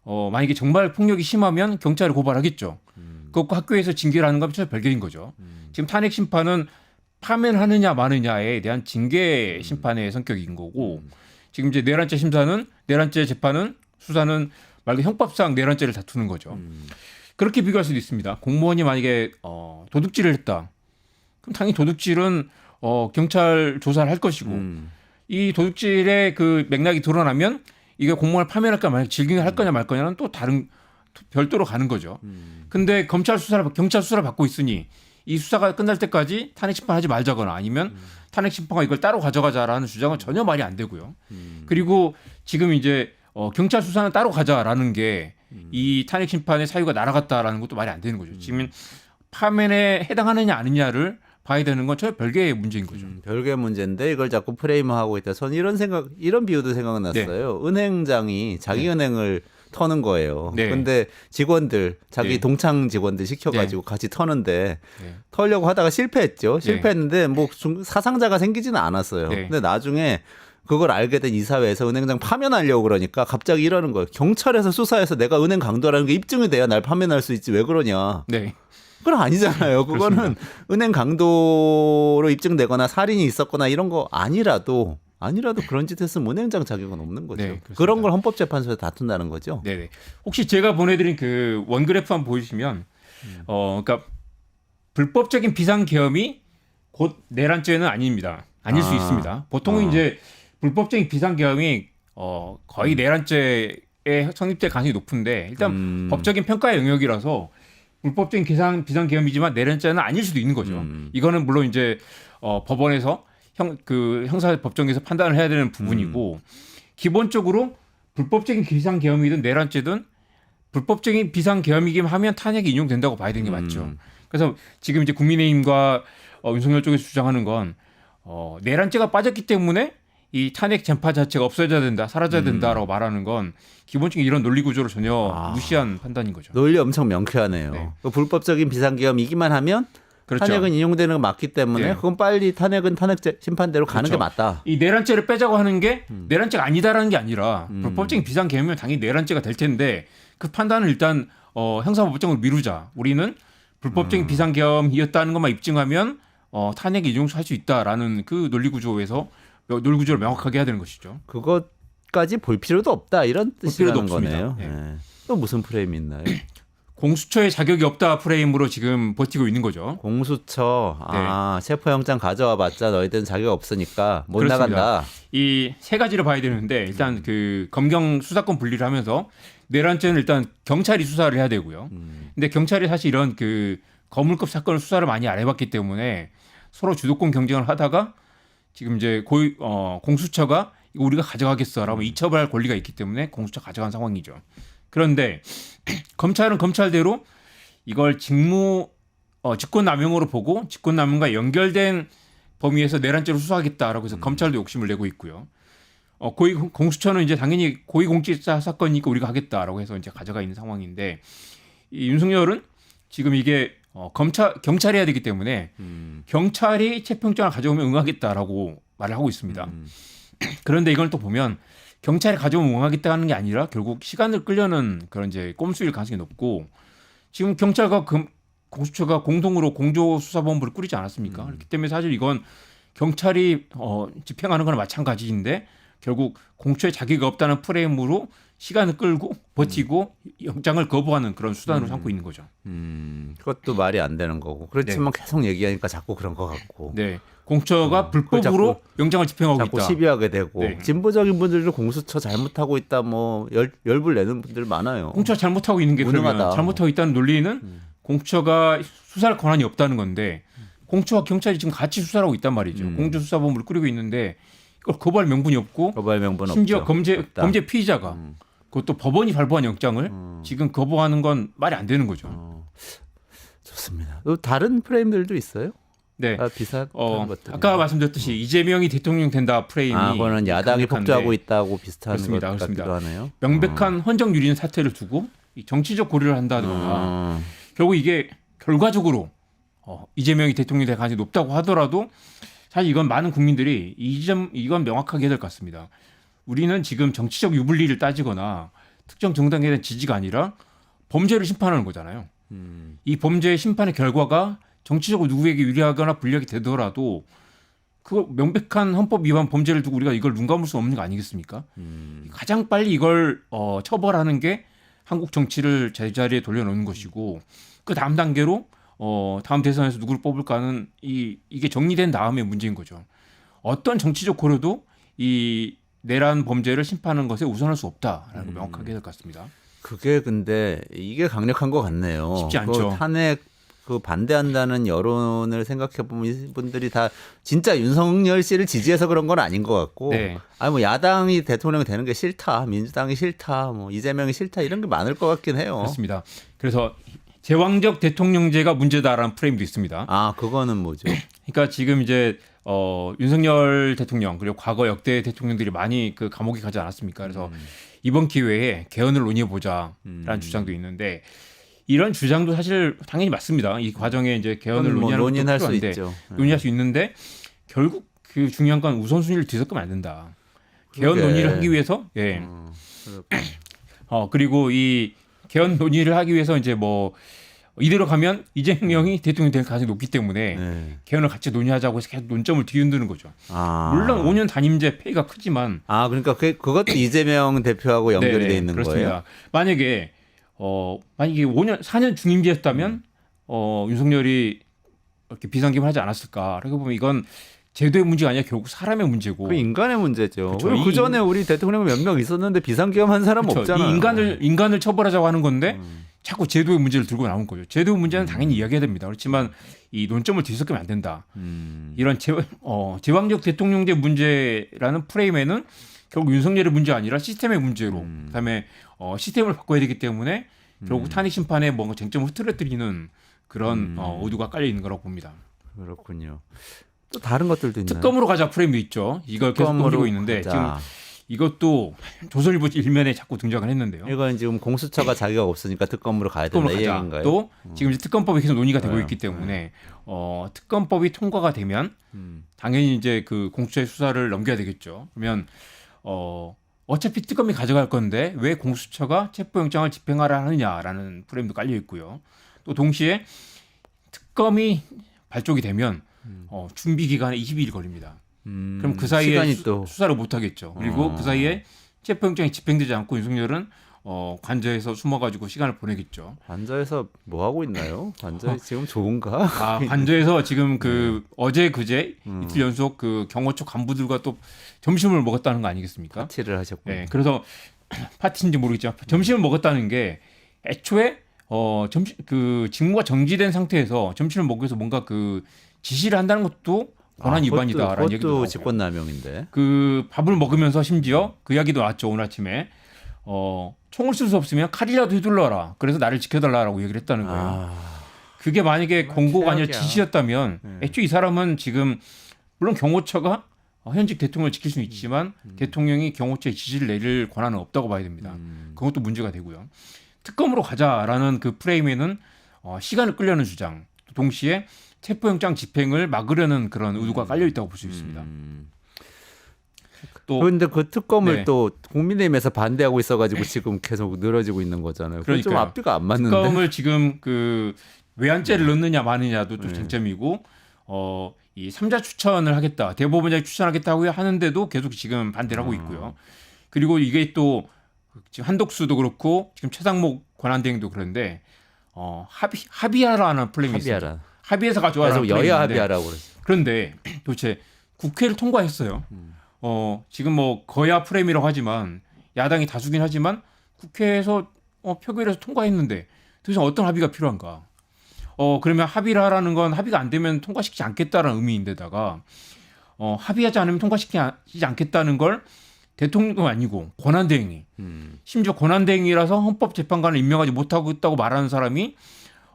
만약에 정말 폭력이 심하면 경찰을 고발하겠죠. 그것과 학교에서 징계를 하는 건 전혀 별개인 거죠. 지금 탄핵 심판은 파면하느냐 마느냐에 대한 징계 심판의 성격인 거고 지금 이제 내란죄 재판은 수사는 말 그대로 형법상 내란죄를 다투는 거죠. 그렇게 비교할 수도 있습니다. 공무원이 만약에 도둑질을 했다. 그럼 당연히 도둑질은 경찰 조사를 할 것이고 이 도둑질의 그 맥락이 드러나면 이게 공무원을 파면할까 만약 질기할 거냐 말 거냐는 또 다른 별도로 가는 거죠. 근데 경찰 수사를 받고 있으니 이 수사가 끝날 때까지 탄핵 심판하지 말자거나 아니면 탄핵 심판과 이걸 따로 가져가자라는 주장은 전혀 말이 안 되고요. 그리고 지금 이제 경찰 수사는 따로 가자라는 게 이 탄핵 심판의 사유가 날아갔다라는 것도 말이 안 되는 거죠. 지금 파면에 해당하느냐 아니냐를 봐야 되는 건 전혀 별개의 문제인 거죠. 별개의 문제인데 이걸 자꾸 프레임하고 있다. 저는 이런 비유도 생각났어요. 네. 은행장이 자기 은행을 터는 거예요. 네. 근데 직원들 자기 네. 동창 직원들 시켜가지고 같이 터는데 털려고 하다가 실패했죠. 실패했는데 뭐 사상자가 생기지는 않았어요. 네. 근데 나중에 그걸 알게 된 이사회에서 은행장 파면하려고 그러니까 갑자기 이러는 거예요. 경찰에서 수사해서 내가 은행 강도라는 게 입증이 돼야 날 파면할 수 있지 왜 그러냐. 네. 그건 아니잖아요. 그거는 그렇습니다. 은행 강도로 입증되거나 살인이 있었거나 이런 거 아니라도 그런 짓 했으면 은행장 자격은 없는 거죠. 네, 그렇습니다. 그런 걸 헌법재판소에 다툰다는 거죠. 네네. 혹시 제가 보내드린 그 원그래프 한번 보시면, 그러니까 불법적인 비상계엄이 곧 내란죄는 아닙니다. 아닐 수 있습니다. 보통은 이제 불법적인 비상계엄이 거의 내란죄에 성립될 가능성이 높은데 일단 법적인 평가의 영역이라서 불법적인 비상계엄이지만 내란죄는 아닐 수도 있는 거죠. 이거는 물론 이제 법원에서 형사법정에서 판단을 해야 되는 부분이고 기본적으로 불법적인 비상계엄이든 내란죄든 불법적인 비상계엄이기만 하면 탄핵이 인용된다고 봐야 되는 게 맞죠. 그래서 지금 이제 국민의힘과 윤석열 쪽에서 주장하는 건 내란죄가 빠졌기 때문에 이 탄핵 전파 자체가 없어져야 된다, 사라져야 된다라고 말하는 건 기본적인 이런 논리 구조를 전혀 무시한 판단인 거죠. 논리 엄청 명쾌하네요. 네. 그 불법적인 비상계엄이기만 하면 그렇죠. 탄핵은 인용되는 거 맞기 때문에 네. 그건 빨리 탄핵 심판대로 가는 그렇죠. 게 맞다. 이 내란죄를 빼자고 하는 게 내란죄가 아니다라는 게 아니라 불법적인 비상계엄이면 당연히 내란죄가 될 텐데 그 판단을 일단 형사법정으로 미루자. 우리는 불법적인 비상계엄이었다는 것만 입증하면 탄핵 인용할 수 있다라는 그 논리 구조를 명확하게 해야 되는 것이죠. 그것까지 볼 필요도 없다 이런 뜻이라는 없습니다. 거네요. 네. 네. 또 무슨 프레임이 있나요? 공수처의 자격이 없다 프레임으로 지금 버티고 있는 거죠. 공수처 체포영장 가져와 봤자 너희들은 자격 없으니까 못 그렇습니다. 나간다. 이 세 가지를 봐야 되는데 일단 그 검경 수사권 분리를 하면서 내란죄는 일단 경찰이 수사를 해야 되고요. 근데 경찰이 사실 이런 그 거물급 사건을 수사를 많이 안 해봤기 때문에 서로 주도권 경쟁을 하다가 지금 이제 공수처가 이거 우리가 가져가겠어라고 이첩할 권리가 있기 때문에 공수처 가져간 상황이죠. 그런데 검찰은 검찰대로 이걸 직권남용으로 보고 직권남용과 연결된 범위에서 내란죄로 수사하겠다라고 해서 검찰도 욕심을 내고 있고요. 공수처는 이제 당연히 고위공직자 사건이니까 우리가 하겠다라고 해서 이제 가져가 있는 상황인데 이 윤석열은 지금 이게 경찰이 해야 되기 때문에 경찰이 체포영장을 가져오면 응하겠다라고 말을 하고 있습니다. 그런데 이걸 또 보면 경찰이 가져오면 응하겠다는 게 아니라 결국 시간을 끌려는 그런 이제 꼼수일 가능성이 높고 지금 경찰과 공수처가 공동으로 공조수사본부를 꾸리지 않았습니까? 그렇기 때문에 사실 이건 경찰이 집행하는 거나 마찬가지인데 결국 공수처에 자격이 없다는 프레임으로 시간을 끌고 버티고 영장을 거부하는 그런 수단으로 삼고 있는 거죠. 그것도 말이 안 되는 거고. 그렇지만 계속 얘기하니까 자꾸 그런 것 같고. 네. 공처가 불법으로 영장을 집행하고 자꾸 있다. 시비하게 되고 네. 진보적인 분들도 공수처 잘못하고 있다 뭐 열불 내는 분들 많아요. 공처가 잘못하고 있는 게 그러면 무능하다. 잘못하고 있다는 논리는 공처가 수사할 권한이 없다는 건데 공처와 경찰이 지금 같이 수사를 하고 있단 말이죠. 공조수사본부를 꾸리고 있는데 이걸 거부할 명분이 없고 거부할 명분 심지어 없죠. 없다. 범죄 피의자가 그것도 법원이 발부한 영장을 지금 거부하는 건 말이 안 되는 거죠. 좋습니다. 또 다른 프레임들도 있어요? 네. 비슷한 것들. 아까 말씀드렸듯이 이재명이 대통령 된다 프레임이 그거는 야당이 강력한데 폭주하고 있다고 비슷한 그렇습니다. 것 그렇습니다. 같기도 하네요. 명백한 헌정 유린 사태를 두고 이 정치적 고려를 한다거나 결국 이게 결과적으로 이재명이 대통령이 될 가능성이 높다고 하더라도 사실 이건 많은 국민들이 이건 명확하게 해야 될 것 같습니다. 우리는 지금 정치적 유불리를 따지거나 특정 정당에 대한 지지가 아니라 범죄를 심판하는 거잖아요. 이 범죄의 심판의 결과가 정치적으로 누구에게 유리하거나 불리하게 되더라도 그 명백한 헌법 위반 범죄를 두고 우리가 이걸 눈 감을 수 없는 거 아니겠습니까? 가장 빨리 이걸 처벌하는 게 한국 정치를 제자리에 돌려놓는 것이고 그 다음 단계로 다음 대선에서 누구를 뽑을까는 이게 정리된 다음에 문제인 거죠. 어떤 정치적 고려도 이 내란 범죄를 심판하는 것에 우선할 수 없다라는 걸 명확하게 해야 될 것 같습니다. 그게 근데 이게 강력한 것 같네요. 쉽지 않죠. 그 탄핵 그 반대한다는 여론을 생각해 보면 이분들이 다 진짜 윤석열 씨를 지지해서 그런 건 아닌 것 같고, 네. 아니 뭐 야당이 대통령이 되는 게 싫다, 민주당이 싫다, 뭐 이재명이 싫다 이런 게 많을 것 같긴 해요. 그렇습니다. 그래서 제왕적 대통령제가 문제다라는 프레임도 있습니다. 아 그거는 뭐죠? 그러니까 지금 이제 윤석열 대통령 그리고 과거 역대 대통령들이 많이 그 감옥에 가지 않았습니까? 그래서 이번 기회에 개헌을 논의해 보자라는 주장도 있는데 이런 주장도 사실 당연히 맞습니다. 이 과정에 이제 개헌을 뭐 논의하는 것도 논의할 수 필요한데 있죠. 논의할 수 있는데 결국 그 중요한 건 우선순위를 뒤섞으면 안 된다. 개헌 그러게. 논의를 하기 위해서 그렇구나. 그리고 이 개헌 논의를 하기 위해서 이제 뭐 이대로 가면 이재명이 대통령이 될 가능성이 높기 때문에 네. 개헌을 같이 논의하자고 해서 계속 논점을 뒤흔드는 거죠. 아. 물론 5년 단임제 폐의가 크지만 그러니까 그것도 이재명 대표하고 연결이 네네, 돼 있는 그렇습니다. 거예요. 만약에 4년 중임제였다면 윤석열이 이렇게 비상김을 하지 않았을까? 그러고 보면 이건 제도의 문제가 아니라 결국 사람의 문제고. 그 인간의 문제죠. 그렇죠. 그리고 그 전에 우리 대통령 몇 명 있었는데 비상계엄한 사람 그렇죠. 없잖아요. 이 인간을 처벌하자고 하는 건데 자꾸 제도의 문제를 들고 나온 거죠. 제도의 문제는 당연히 이야기해야 됩니다. 그렇지만 이 논점을 뒤섞으면 안 된다. 이런 제왕적 대통령제 문제라는 프레임에는 결국 윤석열의 문제 아니라 시스템의 문제로 그다음에 시스템을 바꿔야 되기 때문에 결국 탄핵 심판에 뭔가 쟁점을 흐트러뜨리는 그런 의도가 깔려 있는 거라고 봅니다. 그렇군요. 또 다른 것들도 있나요? 특검으로 가자 프레임도 있죠. 이걸 계속 돌리고 있는데 가자. 지금 이것도 조선일보 일면에 자꾸 등장을 했는데요. 이건 지금 공수처가 자기가 없으니까 특검으로 가야 된다 특검으로 이 가자. 얘기인가요? 또 지금 이제 특검법이 계속 논의가 되고 네. 있기 때문에 특검법이 통과가 되면 당연히 이제 그 공수처의 수사를 넘겨야 되겠죠. 그러면 어차피 특검이 가져갈 건데 왜 공수처가 체포영장을 집행하라 하느냐라는 프레임도 깔려 있고요. 또 동시에 특검이 발족이 되면 준비 기간에 22일 걸립니다. 그럼 그 사이에 시간이 또 수사를 못 하겠죠. 그리고 그 사이에 체포영장이 집행되지 않고 윤석열은 관저에서 숨어가지고 시간을 보내겠죠. 관저에서 뭐 하고 있나요? 관저 지금 좋은가? 관저에서 지금 어제 그제 이틀 연속 그 경호처 간부들과 또 점심을 먹었다는 거 아니겠습니까? 파티를 하셨군요. 네, 그래서 파티인지 모르겠지만 점심을 먹었다는 게 애초에 점심 그 직무가 정지된 상태에서 점심을 먹기 위해서 뭔가 그 지시를 한다는 것도 권한 위반이다라는 얘기도 그것도 나오고. 직권남용인데. 그 밥을 먹으면서 심지어 그 이야기도 나왔죠. 오늘 아침에 총을 쓸 수 없으면 칼이라도 휘둘러라. 그래서 나를 지켜달라고 얘기를 했다는 거예요. 그게 만약에 공고가 아니라 최악이야. 지시였다면 애초에 이 사람은 지금 물론 경호처가 현직 대통령을 지킬 수는 있지만 대통령이 경호처에 지시를 내릴 권한은 없다고 봐야 됩니다. 그것도 문제가 되고요. 특검으로 가자라는 그 프레임에는 시간을 끌려는 주장, 동시에 체포영장 집행을 막으려는 그런 의도가 깔려 있다고 볼 수 있습니다. 또 그런데 그 특검을 네. 또 국민의힘에서 반대하고 있어가지고 지금 계속 늘어지고 있는 거잖아요. 그건 좀 그러니까요. 앞뒤가 안 맞는데. 특검을 지금 그 외환죄를 넣느냐 마느냐도 또 쟁점이고 이 3자 추천을 하겠다. 대법원장이 추천하겠다고 하는데도 계속 지금 반대를 하고 있고요. 그리고 이게 또 지금 한독수도 그렇고 지금 최상목 권한대행도 그런데 합의하라는 플랜이 있습니다. 합의하라. 합의해서 가져와라. 그래서 여야 합의하라고 그랬어요. 그런데 도대체 국회를 통과했어요. 지금 뭐 거야 프레임이라고 하지만 야당이 다수긴 하지만 국회에서 표결해서 통과했는데 도대체 어떤 합의가 필요한가? 그러면 합의를 하라는 건 합의가 안 되면 통과시키지 않겠다라는 의미인데다가 합의하지 않으면 통과시키지 않겠다는 걸 대통령도 아니고 권한대행이 심지어 권한대행이라서 헌법재판관을 임명하지 못하고 있다고 말하는 사람이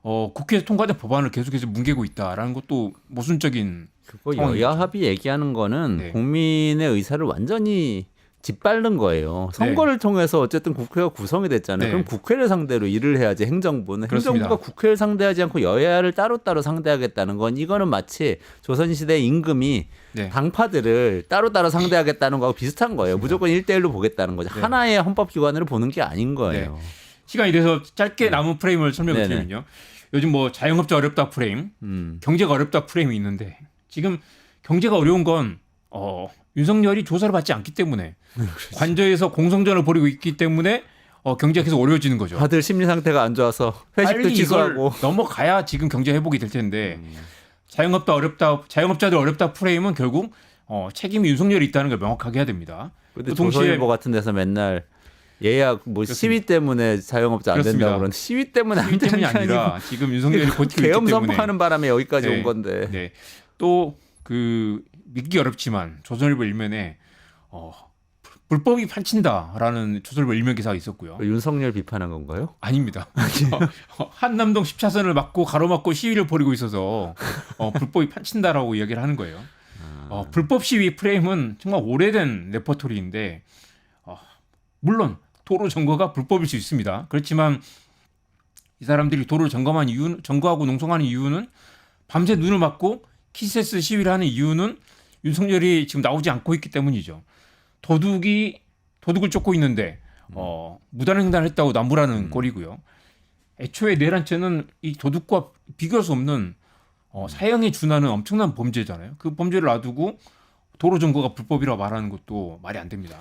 국회에서 통과된 법안을 계속해서 뭉개고 있다라는 것도 모순적인 그거 상황이죠. 여야 합의 얘기하는 거는 네. 국민의 의사를 완전히 짓밟는 거예요. 선거를 통해서 어쨌든 국회가 구성이 됐잖아요. 네. 그럼 국회를 상대로 일을 해야지 행정부는. 그렇습니다. 행정부가 국회를 상대하지 않고 여야를 따로따로 상대하겠다는 건 이거는 마치 조선시대 임금이 네. 당파들을 따로따로 상대하겠다는 거하고 비슷한 거예요. 무조건 1대1로 보겠다는 거죠. 네. 하나의 헌법기관으로 보는 게 아닌 거예요. 시간이 돼서 짧게 남은 프레임을 설명을 네네. 드리면요. 요즘 뭐 자영업자 어렵다 프레임, 경제가 어렵다 프레임이 있는데 지금 경제가 어려운 건 윤석열이 조사를 받지 않기 때문에 관저에서 공성전을 벌이고 있기 때문에 경제가 계속 어려워지는 거죠. 다들 심리 상태가 안 좋아서 회식도 빨리 취소하고. 이걸 넘어가야 지금 경제 회복이 될 텐데 자영업자들 어렵다 프레임은 결국 책임이 윤석열이 있다는 걸 명확하게 해야 됩니다. 근데 동시에 조선일보 같은 데서 맨날 예약 뭐 그렇습니다. 시위 때문에 자영업자 안 그렇습니다. 된다고 그러는데 시위 때문에 안 시위 되는 때문이 게 아니라 아니고 지금 윤석열이 버티고 있기 계엄 때문에 선포하는 바람에 여기까지 네. 온 건데. 네. 또 그 믿기 어렵지만 조선일보 일면에 불법이 판친다라는 조선일보 일면 기사가 있었고요. 윤석열 비판한 건가요? 아닙니다. 한남동 10차선을 막고 가로막고 시위를 벌이고 있어서 불법이 판친다라고 이야기를 하는 거예요. 불법 시위 프레임은 정말 오래된 레퍼토리인데 물론 도로 점거가 불법일 수 있습니다. 그렇지만 이 사람들이 도로를 점거하고 농성하는 이유는 밤새 눈을 맞고 키세스 시위를 하는 이유는 윤석열이 지금 나오지 않고 있기 때문이죠. 도둑을 쫓고 있는데 무단 횡단을 했다고 나무라는 꼴이고요. 애초에 내란죄는 이 도둑과 비교할 수 없는 사형에 준하는 엄청난 범죄잖아요. 그 범죄를 놔두고 도로 점거가 불법이라고 말하는 것도 말이 안 됩니다.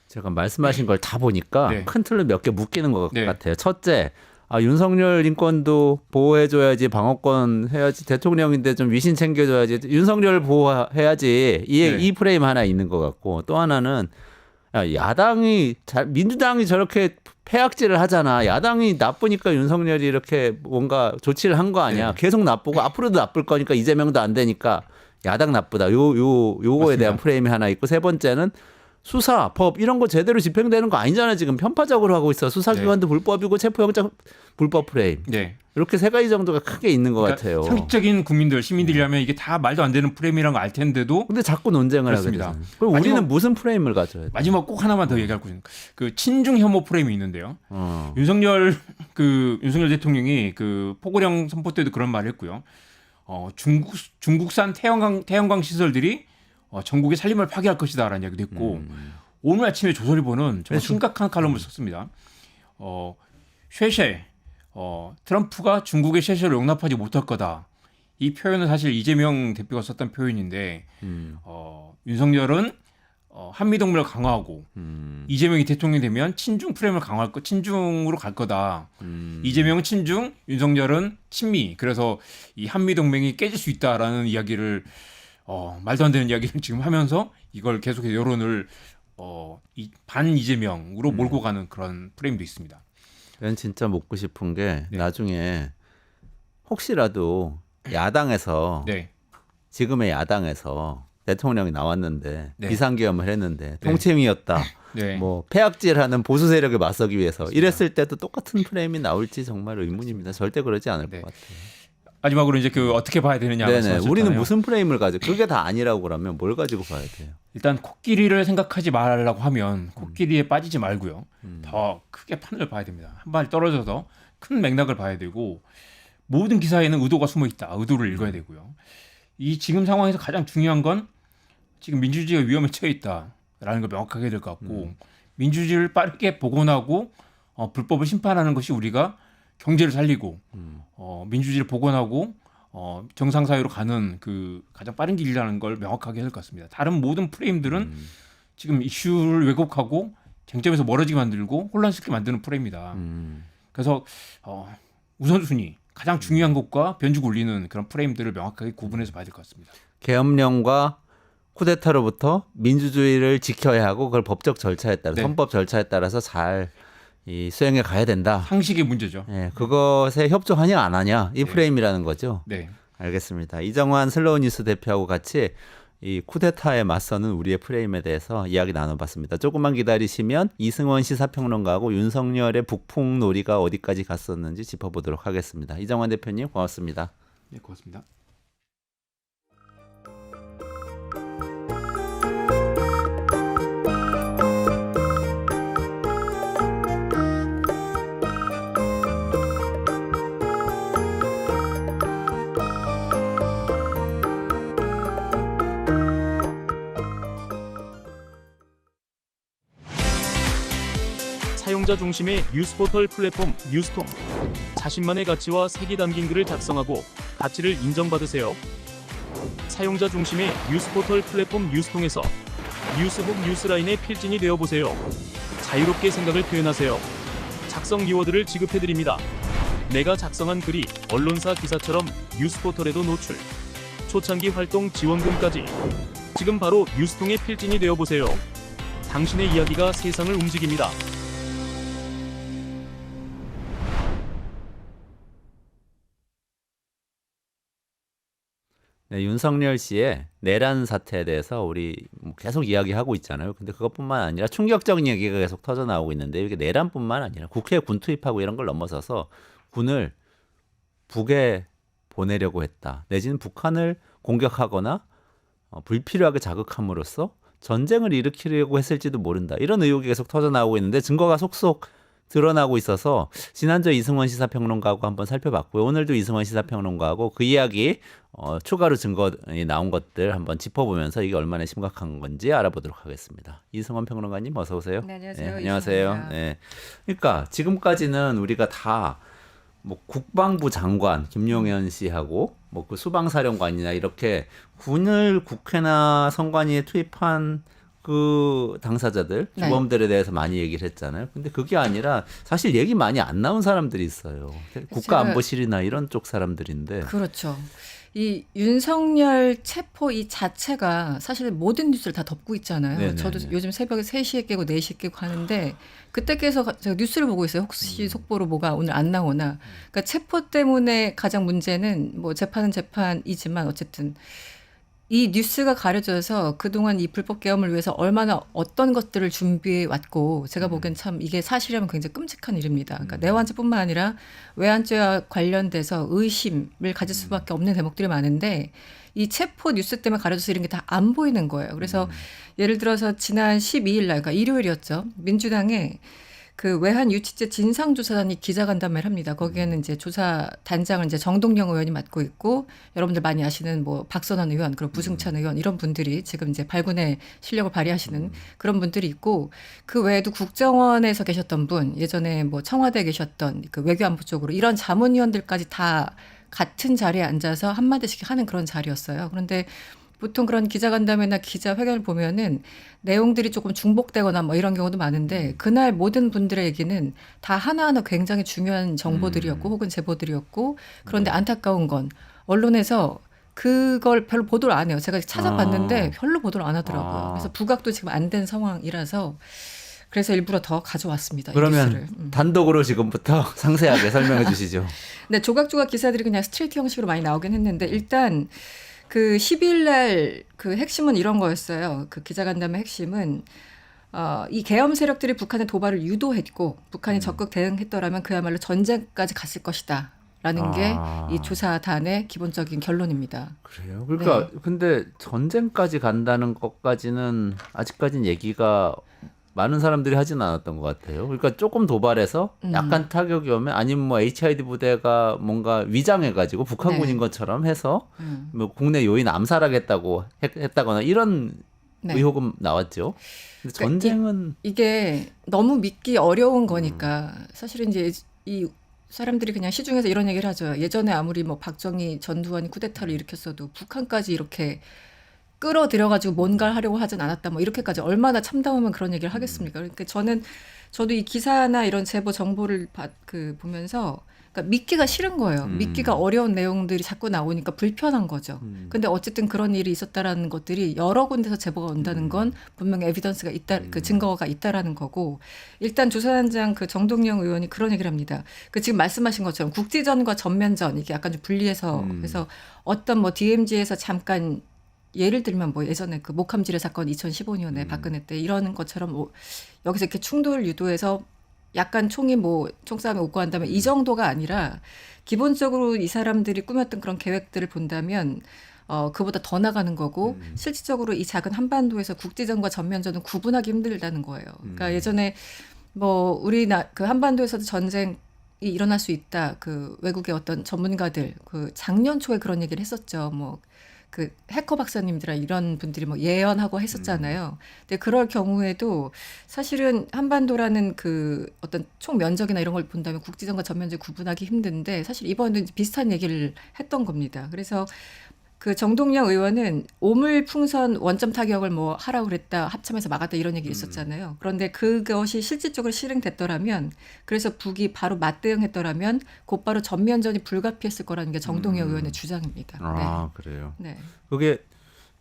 제가 말씀하신 걸 다 보니까 네. 큰 틀로 몇 개 묶이는 것 네. 같아요. 첫째, 윤석열 인권도 보호해줘야지, 방어권 해야지, 대통령인데 좀 위신 챙겨줘야지, 윤석열 보호해야지, 네. 이 프레임 하나 있는 것 같고, 또 하나는 민주당이 저렇게 폐악질을 하잖아. 야당이 나쁘니까 윤석열이 이렇게 뭔가 조치를 한 거 아니야. 네. 계속 나쁘고 앞으로도 나쁠 거니까 이재명도 안 되니까 야당 나쁘다. 요거에 맞습니다. 대한 프레임이 하나 있고, 세 번째는 수사, 법 이런 거 제대로 집행되는 거 아니잖아. 지금 편파적으로 하고 있어. 수사기관도 불법이고 체포영장 불법 프레임. 네. 이렇게 세 가지 정도가 크게 있는 것 그러니까 같아요. 상식적인 국민들, 시민들이라면 이게 다 말도 안 되는 프레임이라는 걸 알 텐데도 근데 자꾸 논쟁을 그렇습니다. 하게 되잖아요. 그럼 우리는 무슨 프레임을 가져야 돼? 마지막 꼭 하나만 더 얘기할 거죠. 그 친중 혐오 프레임이 있는데요. 윤석열 대통령이 그 포고령 선포 때도 그런 말을 했고요. 중국산 태양광 시설들이 전국의 살림을 파괴할 것이다라는 이야기도 했고 오늘 아침에 조선일보는 정말 심각한 칼럼을 썼습니다. 쉐쉐 트럼프가 중국의 쉐쉐를 용납하지 못할 거다. 이 표현은 사실 이재명 대표가 썼던 표현인데 윤석열은 한미동맹을 강화하고 이재명이 대통령이 되면 친중 프레임을 강화할 거, 친중으로 갈 거다. 이재명은 친중, 윤석열은 친미. 그래서 이 한미동맹이 깨질 수 있다라는 이야기를 말도 안 되는 이야기를 지금 하면서 이걸 계속해서 여론을 반 이재명으로 몰고 가는 그런 프레임도 있습니다. 난 진짜 묻고 싶은 게 네. 나중에 혹시라도 야당에서 네. 지금의 야당에서 대통령이 나왔는데 네. 비상계엄을 했는데 통치행위였다. 네. 뭐 폐악질하는 보수 세력에 맞서기 위해서 이랬을 때도 똑같은 프레임이 나올지 정말 의문입니다. 절대 그러지 않을 네. 것 같아요. 마지막으로 이제 그 어떻게 봐야 되느냐 네네. 말씀하셨잖아요. 우리는 무슨 프레임을 가지고 그게 다 아니라고 그러면 뭘 가지고 봐야 돼요? 일단 코끼리를 생각하지 말라고 하면 코끼리에 빠지지 말고요. 더 크게 판을 봐야 됩니다. 한 발 떨어져서 큰 맥락을 봐야 되고 모든 기사에는 의도가 숨어 있다. 의도를 읽어야 되고요. 이 지금 상황에서 가장 중요한 건 지금 민주주의가 위험에 처해 있다라는 걸 명확하게 해야 될 것 같고 민주주의를 빠르게 복원하고 불법을 심판하는 것이 우리가 경제를 살리고 민주주의를 복원하고 정상 사회로 가는 그 가장 빠른 길이라는 걸 명확하게 해야 될 것 같습니다. 다른 모든 프레임들은 지금 이슈를 왜곡하고 쟁점에서 멀어지게 만들고 혼란스럽게 만드는 프레임이다. 그래서 우선순위 가장 중요한 것과 변죽 울리는 그런 프레임들을 명확하게 구분해서 봐야 될 것 같습니다. 계엄령과 쿠데타로부터 민주주의를 지켜야 하고 그걸 법적 절차에 따라 네. 헌법 절차에 따라서 잘 이 수행해 가야 된다. 상식의 문제죠. 예, 그것에 협조하냐 안 하냐 이 네. 프레임이라는 거죠. 네. 알겠습니다. 이정환 슬로우 뉴스 대표하고 같이 이 쿠데타에 맞서는 우리의 프레임에 대해서 이야기 나눠봤습니다. 조금만 기다리시면 이승원 시사평론가하고 윤석열의 북풍놀이가 어디까지 갔었는지 짚어보도록 하겠습니다. 이정환 대표님 고맙습니다. 네, 고맙습니다. 사용자 중심의 뉴스포털 플랫폼 뉴스통. 자신만의 가치와 색이 담긴 글을 작성하고 가치를 인정받으세요. 사용자 중심의 뉴스포털 플랫폼 뉴스통에서 뉴스 혹 뉴스라인의 필진이 되어보세요. 자유롭게 생각을 표현하세요. 작성 키워드를 지급해드립니다. 내가 작성한 글이 언론사 기사처럼 뉴스포털에도 노출. 초창기 활동 지원금까지. 지금 바로 뉴스통의 필진이 되어보세요. 당신의 이야기가 세상을 움직입니다. 네, 윤석열 씨의 내란 사태에 대해서 우리 뭐 계속 이야기하고 있잖아요. 근데 그것뿐만 아니라 충격적인 얘기가 계속 터져 나오고 있는데 이게 내란뿐만 아니라 국회에 군 투입하고 이런 걸 넘어서서 군을 북에 보내려고 했다. 내지는 북한을 공격하거나 불필요하게 자극함으로써 전쟁을 일으키려고 했을지도 모른다. 이런 의혹이 계속 터져 나오고 있는데 증거가 속속 드러나고 있어서 지난주에 이승원 시사평론가하고 한번 살펴봤고요. 오늘도 이승원 시사평론가하고 그 이야기 추가로 증거이 나온 것들 한번 짚어보면서 이게 얼마나 심각한 건지 알아보도록 하겠습니다. 이승원 평론가님 어서 오세요. 네, 안녕하세요. 네, 안녕하세요. 이승원입니다. 네. 그러니까 지금까지는 우리가 다 뭐 국방부 장관 김용현 씨하고 뭐 그 수방사령관이나 이렇게 군을 국회나 선관위에 투입한 그 당사자들, 네. 주범들에 대해서 많이 얘기를 했잖아요. 근데 그게 아니라 사실 얘기 많이 안 나온 사람들이 있어요. 국가안보실이나 이런 쪽 사람들인데. 그렇죠. 이 윤석열 체포 이 자체가 사실 모든 뉴스를 다 덮고 있잖아요. 네네네. 저도 요즘 새벽에 3시에 깨고 4시에 깨고 하는데 그때 깨서 제가 뉴스를 보고 있어요. 혹시 속보로 뭐가 오늘 안 나오나. 그러니까 체포 때문에 가장 문제는 뭐 재판은 재판이지만 어쨌든 이 뉴스가 가려져서 그동안 이 불법 계엄을 위해서 얼마나 어떤 것들을 준비해 왔고 제가 보기엔 참 이게 사실이라면 굉장히 끔찍한 일입니다. 그러니까 내환죄뿐만 아니라 외환죄와 관련돼서 의심을 가질 수밖에 없는 대목들이 많은데 이 체포 뉴스 때문에 가려져서 이런 게 다 안 보이는 거예요. 그래서 예를 들어서 지난 12일 날, 그러니까 일요일이었죠. 민주당에 그 외환 유치죄 진상조사단이 기자간담회를 합니다. 거기에는 이제 조사 단장을 이제 정동영 의원이 맡고 있고 여러분들 많이 아시는 뭐 박선원 의원 그리고 부승찬 의원 이런 분들이 지금 이제 발군의 실력을 발휘하시는 그런 분들이 있고 그 외에도 국정원에서 계셨던 분 예전에 뭐 청와대에 계셨던 그 외교안보 쪽으로 이런 자문위원들까지 다 같은 자리에 앉아서 한마디씩 하는 그런 자리였어요. 그런데 보통 그런 기자간담회나 기자회견을 보면은 내용들이 조금 중복되거나 뭐 이런 경우도 많은데 그날 모든 분들의 얘기는 다 하나하나 굉장히 중요한 정보들이었고 혹은 제보들이었고 그런데 안타까운 건 언론에서 그걸 별로 보도를 안 해요. 제가 찾아봤는데 별로 보도를 안 하더라고요. 그래서 부각도 지금 안 된 상황이라서 그래서 일부러 더 가져왔습니다. 이 그러면 뉴스를. 단독으로 지금부터 상세하게 설명해 주시죠. 네, 조각조각 기사들이 그냥 스트레이트 형식으로 많이 나오긴 했는데 일단 그 10일 날 그 핵심은 이런 거였어요. 그 기자간담회 핵심은 이 계엄 세력들이 북한의 도발을 유도했고 북한이 적극 대응했더라면 그야말로 전쟁까지 갔을 것이다. 라는 게 이 조사단의 기본적인 결론입니다. 그래요? 그러니까 근데 전쟁까지 간다는 것까지는 아직까지는 얘기가 많은 사람들이 하진 않았던 것 같아요. 그러니까 조금 도발해서 약간 타격이 오면 아니면 뭐 HID 부대가 뭔가 위장해가지고 북한군인 네. 것처럼 해서 뭐 국내 요인 암살하겠다고 했다거나 이런 네. 의혹은 나왔죠. 근데 그러니까 전쟁은 이게 너무 믿기 어려운 거니까 사실은 이제 이 사람들이 그냥 시중에서 이런 얘기를 하죠. 예전에 아무리 뭐 박정희 전두환이 쿠데타를 일으켰어도 북한까지 이렇게 끌어들여가지고 뭔가를 하려고 하진 않았다. 뭐 이렇게까지 얼마나 참담하면 그런 얘기를 하겠습니까? 그러니까 저도 이 기사나 이런 제보 정보를 보면서 그러니까 믿기가 싫은 거예요. 믿기가 어려운 내용들이 자꾸 나오니까 불편한 거죠. 근데 어쨌든 그런 일이 있었다라는 것들이 여러 군데서 제보가 온다는 건 분명히 에비던스가 있다, 그 증거가 있다라는 거고 일단 조사단장 그 정동영 의원이 그런 얘기를 합니다. 그 지금 말씀하신 것처럼 국지전과 전면전 이게 약간 좀 분리해서 그래서 어떤 뭐 DMZ에서 잠깐 예를 들면 뭐 예전에 그 목함지뢰 사건 2015년에 박근혜 때 이러는 것처럼 뭐 여기서 이렇게 충돌을 유도해서 약간 총이 뭐 총싸움에 오고 한다면 이 정도가 아니라 기본적으로 이 사람들이 꾸몄던 그런 계획들을 본다면 그보다 더 나가는 거고 실질적으로 이 작은 한반도에서 국지전과 전면전은 구분하기 힘들다는 거예요. 그러니까 예전에 뭐 그 한반도에서도 전쟁이 일어날 수 있다. 그 외국의 어떤 전문가들 그 작년 초에 그런 얘기를 했었죠. 뭐 그 해커 박사님들이나 이런 분들이 뭐 예언하고 했었잖아요. 근데 그럴 경우에도 사실은 한반도라는 그 어떤 총 면적이나 이런 걸 본다면 국지전과 전면적 구분하기 힘든데 사실 이번에도 비슷한 얘기를 했던 겁니다. 그래서 그 정동영 의원은 오물풍선 원점 타격을 뭐 하라고 그랬다, 합참에서 막았다 이런 얘기 있었잖아요. 그런데 그것이 실질적으로 실행됐더라면, 그래서 북이 바로 맞대응했더라면 곧바로 전면전이 불가피했을 거라는 게 정동영 의원의 주장입니다. 아, 그래요. 네. 네. 그게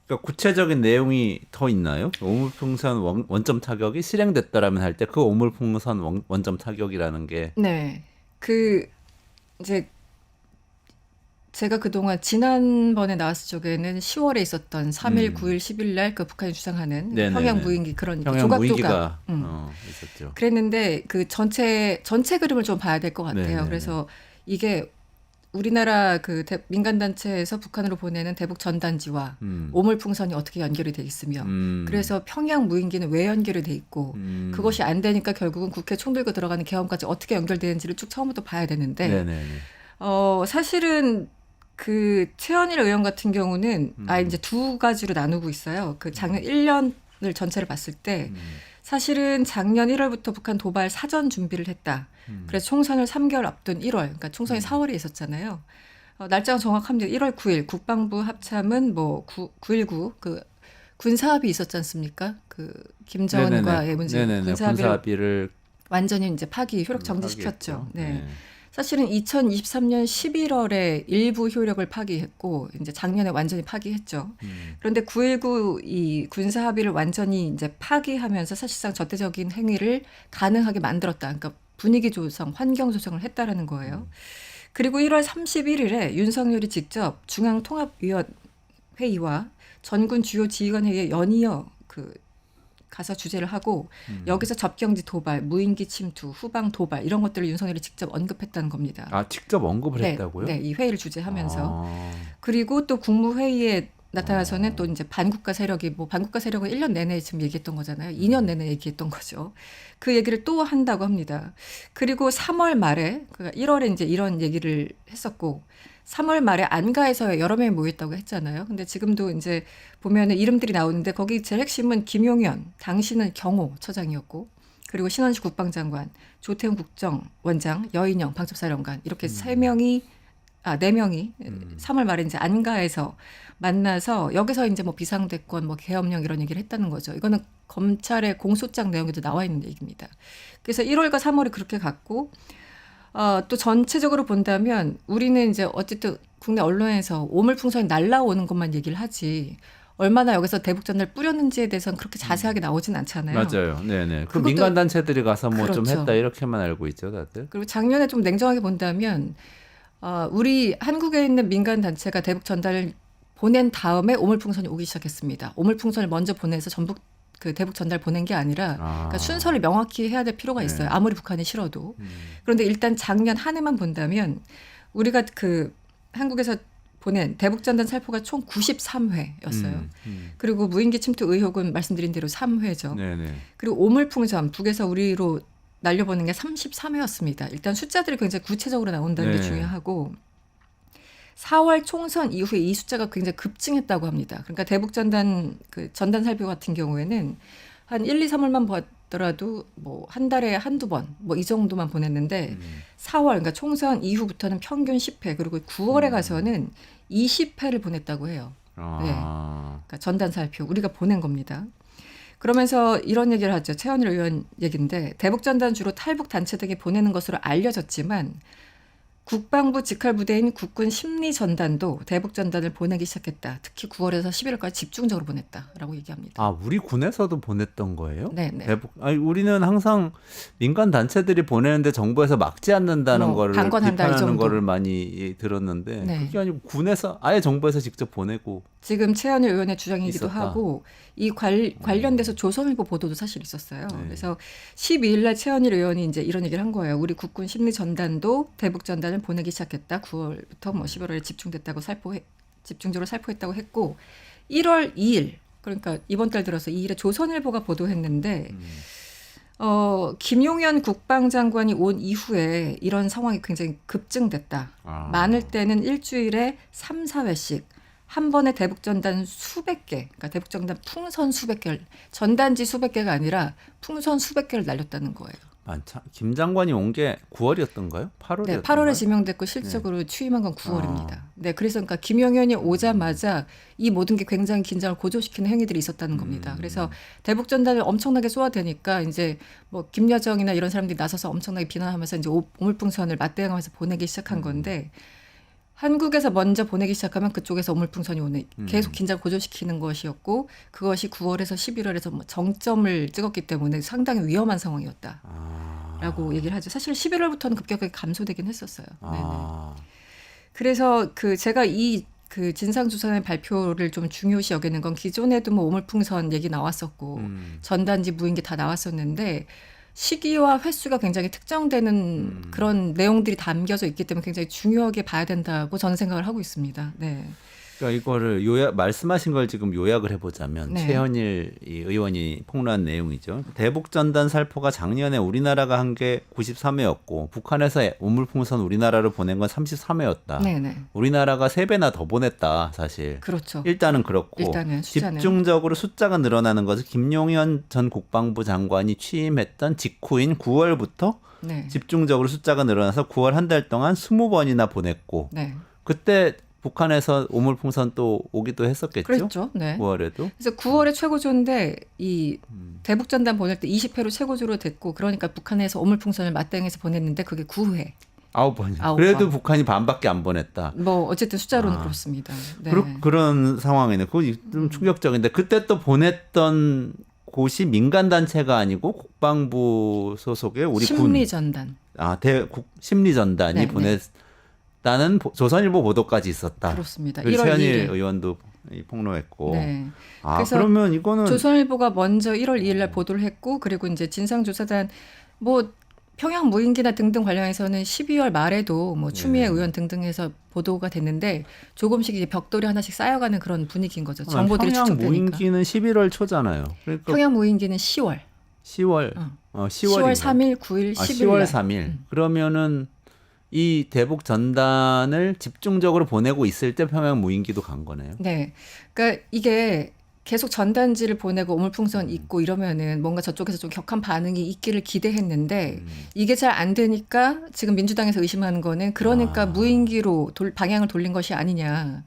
그러니까 구체적인 내용이 더 있나요? 오물풍선 원점 타격이 실행됐더라면 할 때 그 오물풍선 원점 타격이라는 게 네. 그 이제 제가 그동안 지난번에 나왔을 적에는 10월에 있었던 3일, 9일, 10일 날 그 북한이 주장하는 네네네. 평양 무인기 그런 평양 조각조각. 무인기가 있었죠. 그랬는데 그 전체 그림을 좀 봐야 될 것 같아요. 네네네. 그래서 이게 우리나라 그 민간 단체에서 북한으로 보내는 대북 전단지와 오물풍선이 어떻게 연결이 돼 있으며 그래서 평양 무인기는 왜 연결이 돼 있고 그것이 안 되니까 결국은 국회 총 들고 들어가는 계엄까지 어떻게 연결되는지를 쭉 처음부터 봐야 되는데 네네네. 사실은 그 최현일 의원 같은 경우는 이제 두 가지로 나누고 있어요. 그 작년 1년을 전체를 봤을 때 사실은 작년 1월부터 북한 도발 사전 준비를 했다. 그래서 총선을 3개월 앞둔 1월, 그러니까 총선이 4월에 있었잖아요. 날짜가 정확합니다. 1월 9일 국방부 합참은 뭐 9.19 그 군사합의 있었지 않습니까? 그 김정은과의 문제 군사합의를 완전히 이제 파기 효력 정지시켰죠. 파기했죠. 네. 사실은 2023년 11월에 일부 효력을 파기했고 이제 작년에 완전히 파기했죠. 그런데 9.19 이 군사 합의를 완전히 이제 파기하면서 사실상 절대적인 행위를 가능하게 만들었다. 그러니까 분위기 조성, 환경 조성을 했다라는 거예요. 그리고 1월 31일에 윤석열이 직접 중앙통합위원 회의와 전군 주요 지휘관 회의에 연이어 그 가서 주재를 하고 여기서 접경지 도발, 무인기 침투, 후방 도발 이런 것들을 윤석열이 직접 언급했다는 겁니다. 아, 직접 언급을 네, 했다고요? 네, 이 회의를 주재하면서 아. 그리고 또 국무회의에 나타나서는 또 이제 반국가 세력이 뭐 반국가 세력은 1년 내내 지금 얘기했던 거잖아요. 2년 내내 얘기했던 거죠. 그 얘기를 또 한다고 합니다. 그리고 3월 말에 그러니까 1월에 이제 이런 얘기를 했었고 3월 말에 안가에서 여러 명이 모였다고 했잖아요. 근데 지금도 이제 보면은 이름들이 나오는데 거기 제일 핵심은 김용현, 당시는 경호 처장이었고 그리고 신원식 국방장관, 조태훈 국정원장, 여인영 방첩사령관 이렇게 네 명이 3월 말에 이제 안가에서 만나서 여기서 이제 뭐 비상대권, 뭐 계엄령 이런 얘기를 했다는 거죠. 이거는 검찰의 공소장 내용에도 나와 있는 얘기입니다. 그래서 1월과 3월이 그렇게 갔고 또 전체적으로 본다면 우리는 이제 어쨌든 국내 언론에서 오물풍선이 날라오는 것만 얘기를 하지 얼마나 여기서 대북전단을 뿌렸는지에 대해서는 그렇게 자세하게 나오진 않잖아요. 맞아요. 네네. 그 그것도- 민간 단체들이 가서 뭐 좀 그렇죠. 했다 이렇게만 알고 있죠, 다들. 그리고 작년에 좀 냉정하게 본다면 우리 한국에 있는 민간 단체가 대북 전달을 보낸 다음에 오물풍선이 오기 시작했습니다. 오물풍선을 먼저 보내서 전부 그 대북 전달 보낸 게 아니라 그러니까 순서를 명확히 해야 될 필요가 있어요. 아무리 북한이 싫어도. 그런데 일단 작년 한 해만 본다면 우리가 그 한국에서 보낸 대북 전단 살포가 총 93회였어요. 그리고 무인기 침투 의혹은 말씀드린 대로 3회죠. 네네. 그리고 오물풍선 북에서 우리로 날려보는 게 33회였습니다. 일단 숫자들이 굉장히 구체적으로 나온다는 게 네. 중요하고 4월 총선 이후에 이 숫자가 굉장히 급증했다고 합니다. 그러니까 대북 전단 그 전단 살포 같은 경우에는 한 1, 2, 3월만 보더라도 뭐 한 달에 한두 번 뭐 이 정도만 보냈는데 4월 그러니까 총선 이후부터는 평균 10회 그리고 9월에 가서는 20회를 보냈다고 해요. 그러니까 전단 살포 우리가 보낸 겁니다. 그러면서 이런 얘기를 하죠. 최현일 의원 얘기인데 대북 전단 주로 탈북 단체 등에 보내는 것으로 알려졌지만 국방부 직할 부대인 국군 심리 전단도 대북 전단을 보내기 시작했다. 특히 9월에서 11월까지 집중적으로 보냈다라고 얘기합니다. 아, 우리 군에서도 보냈던 거예요? 네. 대북. 아니, 우리는 항상 민간 단체들이 보내는데 정부에서 막지 않는다는 거를 방관한다, 이 비판하는 정도. 거를 많이 들었는데 네. 그게 아니고 군에서 아예 정부에서 직접 보내고 지금 최현일 의원의 주장이기도 있었다. 하고 이 관련돼서 조선일보 보도도 사실 있었어요. 네. 그래서 12일 날 최현일 의원이 이제 이런 얘기를 한 거예요. 우리 국군 심리 전단도 대북 전단을 보내기 시작했다. 9월부터 뭐 11월에 집중적으로 살포했다고 했고 1월 2일 그러니까 이번 달 들어서 2일에 조선일보가 보도했는데 김용현 국방장관이 온 이후에 이런 상황이 굉장히 급증됐다. 많을 때는 일주일에 3, 4회씩 한 번에 대북 전단 수백 개, 그러니까 대북 전단 풍선 수백 개를 전단지 수백 개가 아니라 풍선 수백 개를 날렸다는 거예요. 김 장관이 온 게 9월이었던가요? 8월이었던가요? 네, 8월에 지명됐고 실질적으로 취임한 건 9월입니다. 네, 그래서 그러니까 김영현이 오자마자 이 모든 게 굉장히 긴장을 고조시키는 행위들이 있었다는 겁니다. 그래서 대북 전단을 엄청나게 쏘아대니까 이제 뭐 김여정이나 이런 사람들이 나서서 엄청나게 비난하면서 이제 오물풍선을 맞대응하면서 보내기 시작한 건데 한국에서 먼저 보내기 시작하면 그쪽에서 오물풍선이 오는 계속 긴장 고조시키는 것이었고 그것이 9월에서 11월에서 뭐 정점을 찍었기 때문에 상당히 위험한 상황이었다라고 얘기를 하죠. 사실 11월부터는 급격하게 감소되긴 했었어요. 네네. 그래서 그 제가 그 진상조사의 발표를 좀 중요시 여기는 건 기존에도 뭐 오물풍선 얘기 나왔었고 전단지 무인기 다 나왔었는데 시기와 횟수가 굉장히 특정되는 그런 내용들이 담겨져 있기 때문에 굉장히 중요하게 봐야 된다고 저는 생각을 하고 있습니다. 네. 그러니까 이거를 말씀하신 걸 지금 요약을 해보자면 네. 최현일 이 의원이 폭로한 내용이죠. 대북 전단 살포가 작년에 우리나라가 한 게 93회였고 북한에서 오물풍선 우리나라로 보낸 건 33회였다. 네네. 우리나라가 3배나 더 보냈다 사실. 그렇죠. 일단은 그렇고 일단은 숫자는. 집중적으로 숫자가 늘어나는 것은 김용현 전 국방부 장관이 취임했던 직후인 9월부터 네. 집중적으로 숫자가 늘어나서 9월 한 달 동안 20번이나 보냈고 네. 그때 북한에서 오물풍선 또 오기도 했었겠죠. 그렇죠. 네. 9월에도. 그래서 9월에 최고조인데 이 대북 전단 보낼 때 20회로 최고조로 됐고 그러니까 북한에서 오물풍선을 맞대응해서 보냈는데 그게 9회. 9번이요. 아홉 그래도 번. 북한이 반밖에 안 보냈다. 뭐 어쨌든 숫자로는 그렇습니다. 네. 그런 상황이네. 그거 좀 충격적인데 그때 또 보냈던 곳이 민간 단체가 아니고 국방부 소속의 우리 심리전단. 심리전단이 네, 보냈다는 조선일보 보도까지 있었다. 그렇습니다. 그래서 1월 최현일 2일. 의원도 폭로했고. 네. 그래서 그래서 그러면 이거는 조선일보가 먼저 1월 2일 날 보도를 했고 그리고 이제 진상조사단 뭐 평양 무인기나 등등 관련해서는 12월 말에도 뭐 추미애 의원 등등해서 보도가 됐는데 조금씩 이제 벽돌이 하나씩 쌓여가는 그런 분위기인 거죠. 정보들이 평양 축적되니까. 무인기는 11월 초잖아요. 그러니까 평양 무인기는 10월. 10월. 10월 10월 3일, 9일, 10일. 10월 3일. 그러면은 이 대북 전단을 집중적으로 보내고 있을 때 평양 무인기도 간 거네요. 네. 그러니까 이게 계속 전단지를 보내고 오물풍선 있고 이러면은 뭔가 저쪽에서 좀 격한 반응이 있기를 기대했는데 이게 잘 안 되니까 지금 민주당에서 의심하는 거는 그러니까 무인기로 방향을 돌린 것이 아니냐.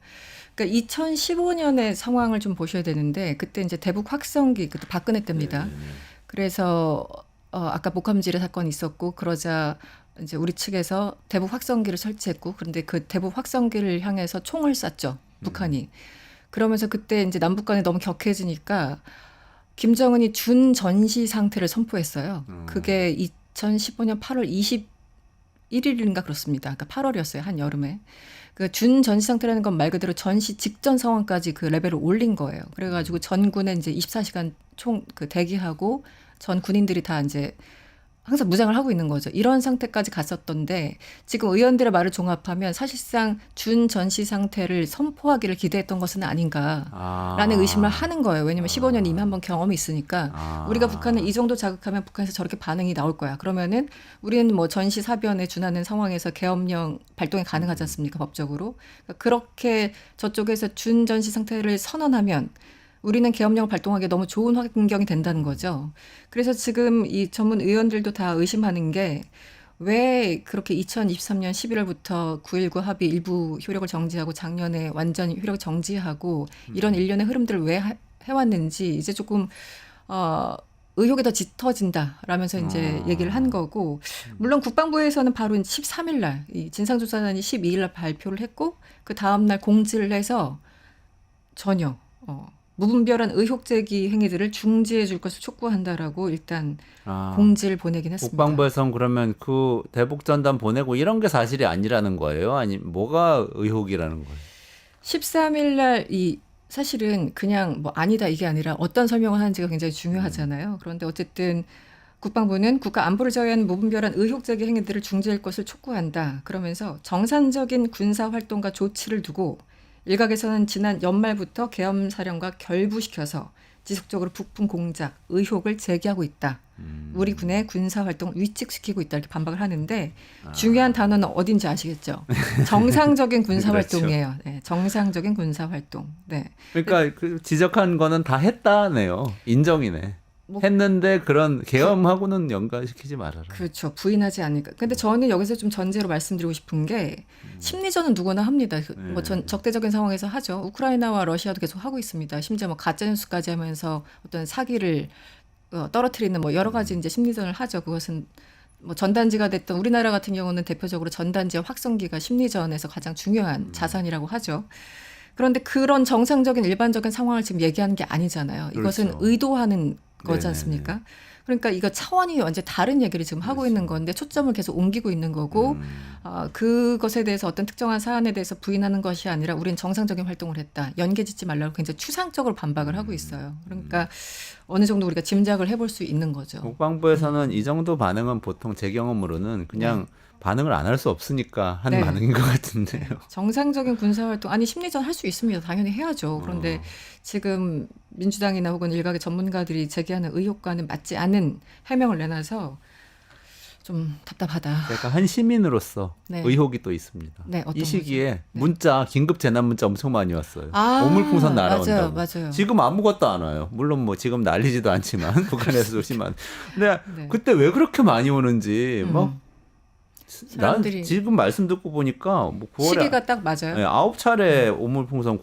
그러니까 2015년의 상황을 좀 보셔야 되는데 그때 이제 대북 확성기 그때 박근혜 때입니다. 그래서 아까 목함지뢰 사건이 있었고 그러자 이제 우리 측에서 대북 확성기를 설치했고 그런데 그 대북 확성기를 향해서 총을 쐈죠. 북한이. 그러면서 그때 이제 남북 간에 너무 격해지니까 김정은이 준전시 상태를 선포했어요. 그게 2015년 8월 21일인가 그렇습니다. 그러니까 8월이었어요. 한 여름에. 그 준전시 상태라는 건 말 그대로 전시 직전 상황까지 그 레벨을 올린 거예요. 그래가지고 전군에 이제 24시간 총 그 대기하고 전 군인들이 다 이제 항상 무장을 하고 있는 거죠. 이런 상태까지 갔었던데 지금 의원들의 말을 종합하면 사실상 준전시 상태를 선포하기를 기대했던 것은 아닌가라는 의심을 하는 거예요. 왜냐하면 15년 이미 한번 경험이 있으니까 우리가 북한을 이 정도 자극하면 북한에서 저렇게 반응이 나올 거야. 그러면은 우리는 뭐 전시 사변에 준하는 상황에서 계엄령 발동이 가능하지 않습니까? 법적으로. 그러니까 그렇게 저쪽에서 준전시 상태를 선언하면 우리는 계엄령을 발동하기에 너무 좋은 환경이 된다는 거죠. 그래서 지금 이 전문 의원들도 다 의심하는 게 왜 그렇게 2023년 11월부터 9.19 합의 일부 효력을 정지하고 작년에 완전히 효력을 정지하고 이런 일련의 흐름들을 왜 해왔는지 이제 조금 의혹이 더 짙어진다라면서 이제 얘기를 한 거고 물론 국방부에서는 바로 13일 날 이 진상조사단이 12일 날 발표를 했고 그 다음 날 공지를 해서 전혀 무분별한 의혹 제기 행위들을 중지해 줄 것을 촉구한다라고 일단 공지를 보내긴 했습니다. 국방부에서는 그러면 그 대북 전단 보내고 이런 게 사실이 아니라는 거예요? 아니 뭐가 의혹이라는 거예요? 13일 날 이 사실은 그냥 뭐 아니다 이게 아니라 어떤 설명을 하는지가 굉장히 중요하잖아요. 그런데 어쨌든 국방부는 국가 안보를 저해하는 무분별한 의혹 제기 행위들을 중지할 것을 촉구한다. 그러면서 정상적인 군사 활동과 조치를 두고 일각에서는 지난 연말부터 계엄사령과 결부시켜서 지속적으로 북풍 공작, 의혹을 제기하고 있다. 우리 군의 군사활동을 위축시키고 있다. 이렇게 반박을 하는데 중요한 단어는 어딘지 아시겠죠? 정상적인 군사활동이에요. 그렇죠. 네, 정상적인 군사활동. 네. 그러니까 그 지적한 거는 다 했다네요. 인정이네. 했는데 그런 계엄하고는 연관시키지 말아라. 그렇죠. 부인하지 않으니까. 근데 저는 여기서 좀 전제로 말씀드리고 싶은 게 심리전은 누구나 합니다. 뭐 적대적인 상황에서 하죠. 우크라이나와 러시아도 계속 하고 있습니다. 심지어 뭐 가짜뉴스까지 하면서 어떤 사기를 떨어뜨리는 뭐 여러 가지 이제 심리전을 하죠. 그것은 뭐 전단지가 됐던 우리나라 같은 경우는 대표적으로 전단지의 확성기가 심리전에서 가장 중요한 자산이라고 하죠. 그런데 그런 정상적인 일반적인 상황을 지금 얘기하는 게 아니잖아요. 이것은 그렇죠. 의도하는 거지 네네네. 않습니까? 그러니까 이거 차원이 완전 다른 얘기를 지금 하고 있는 건데 초점을 계속 옮기고 있는 거고 그것에 대해서 어떤 특정한 사안에 대해서 부인하는 것이 아니라 우린 정상적인 활동을 했다. 연계짓지 말라고 굉장히 추상적으로 반박을 하고 있어요. 그러니까 어느 정도 우리가 짐작을 해볼 수 있는 거죠. 국방부에서는 이 정도 반응은 보통 제 경험으로는 그냥 반응을 안 할 수 없으니까 한 네. 반응인 것 같은데요. 정상적인 군사활동 아니 심리전 할 수 있습니다. 당연히 해야죠. 그런데 지금 민주당이나 혹은 일각의 전문가들이 제기하는 의혹과는 맞지 않는 해명을 내놔서 좀 답답하다. 제가 한 시민으로서 네. 의혹이 또 있습니다. 네, 어떤 이 시기에 거죠? 네. 문자 긴급 재난 문자 엄청 많이 왔어요. 아, 오물풍선 날아온다고. 맞아요. 지금 아무것도 안 와요. 물론 뭐 지금 날리지도 않지만 북한에서 조심한. 근데 네. 그때 왜 그렇게 많이 오는지 막 난 사람들이- 지금 말씀 듣고 보니까 뭐 9월에 시기가 딱 맞아요. 9차례 오물풍선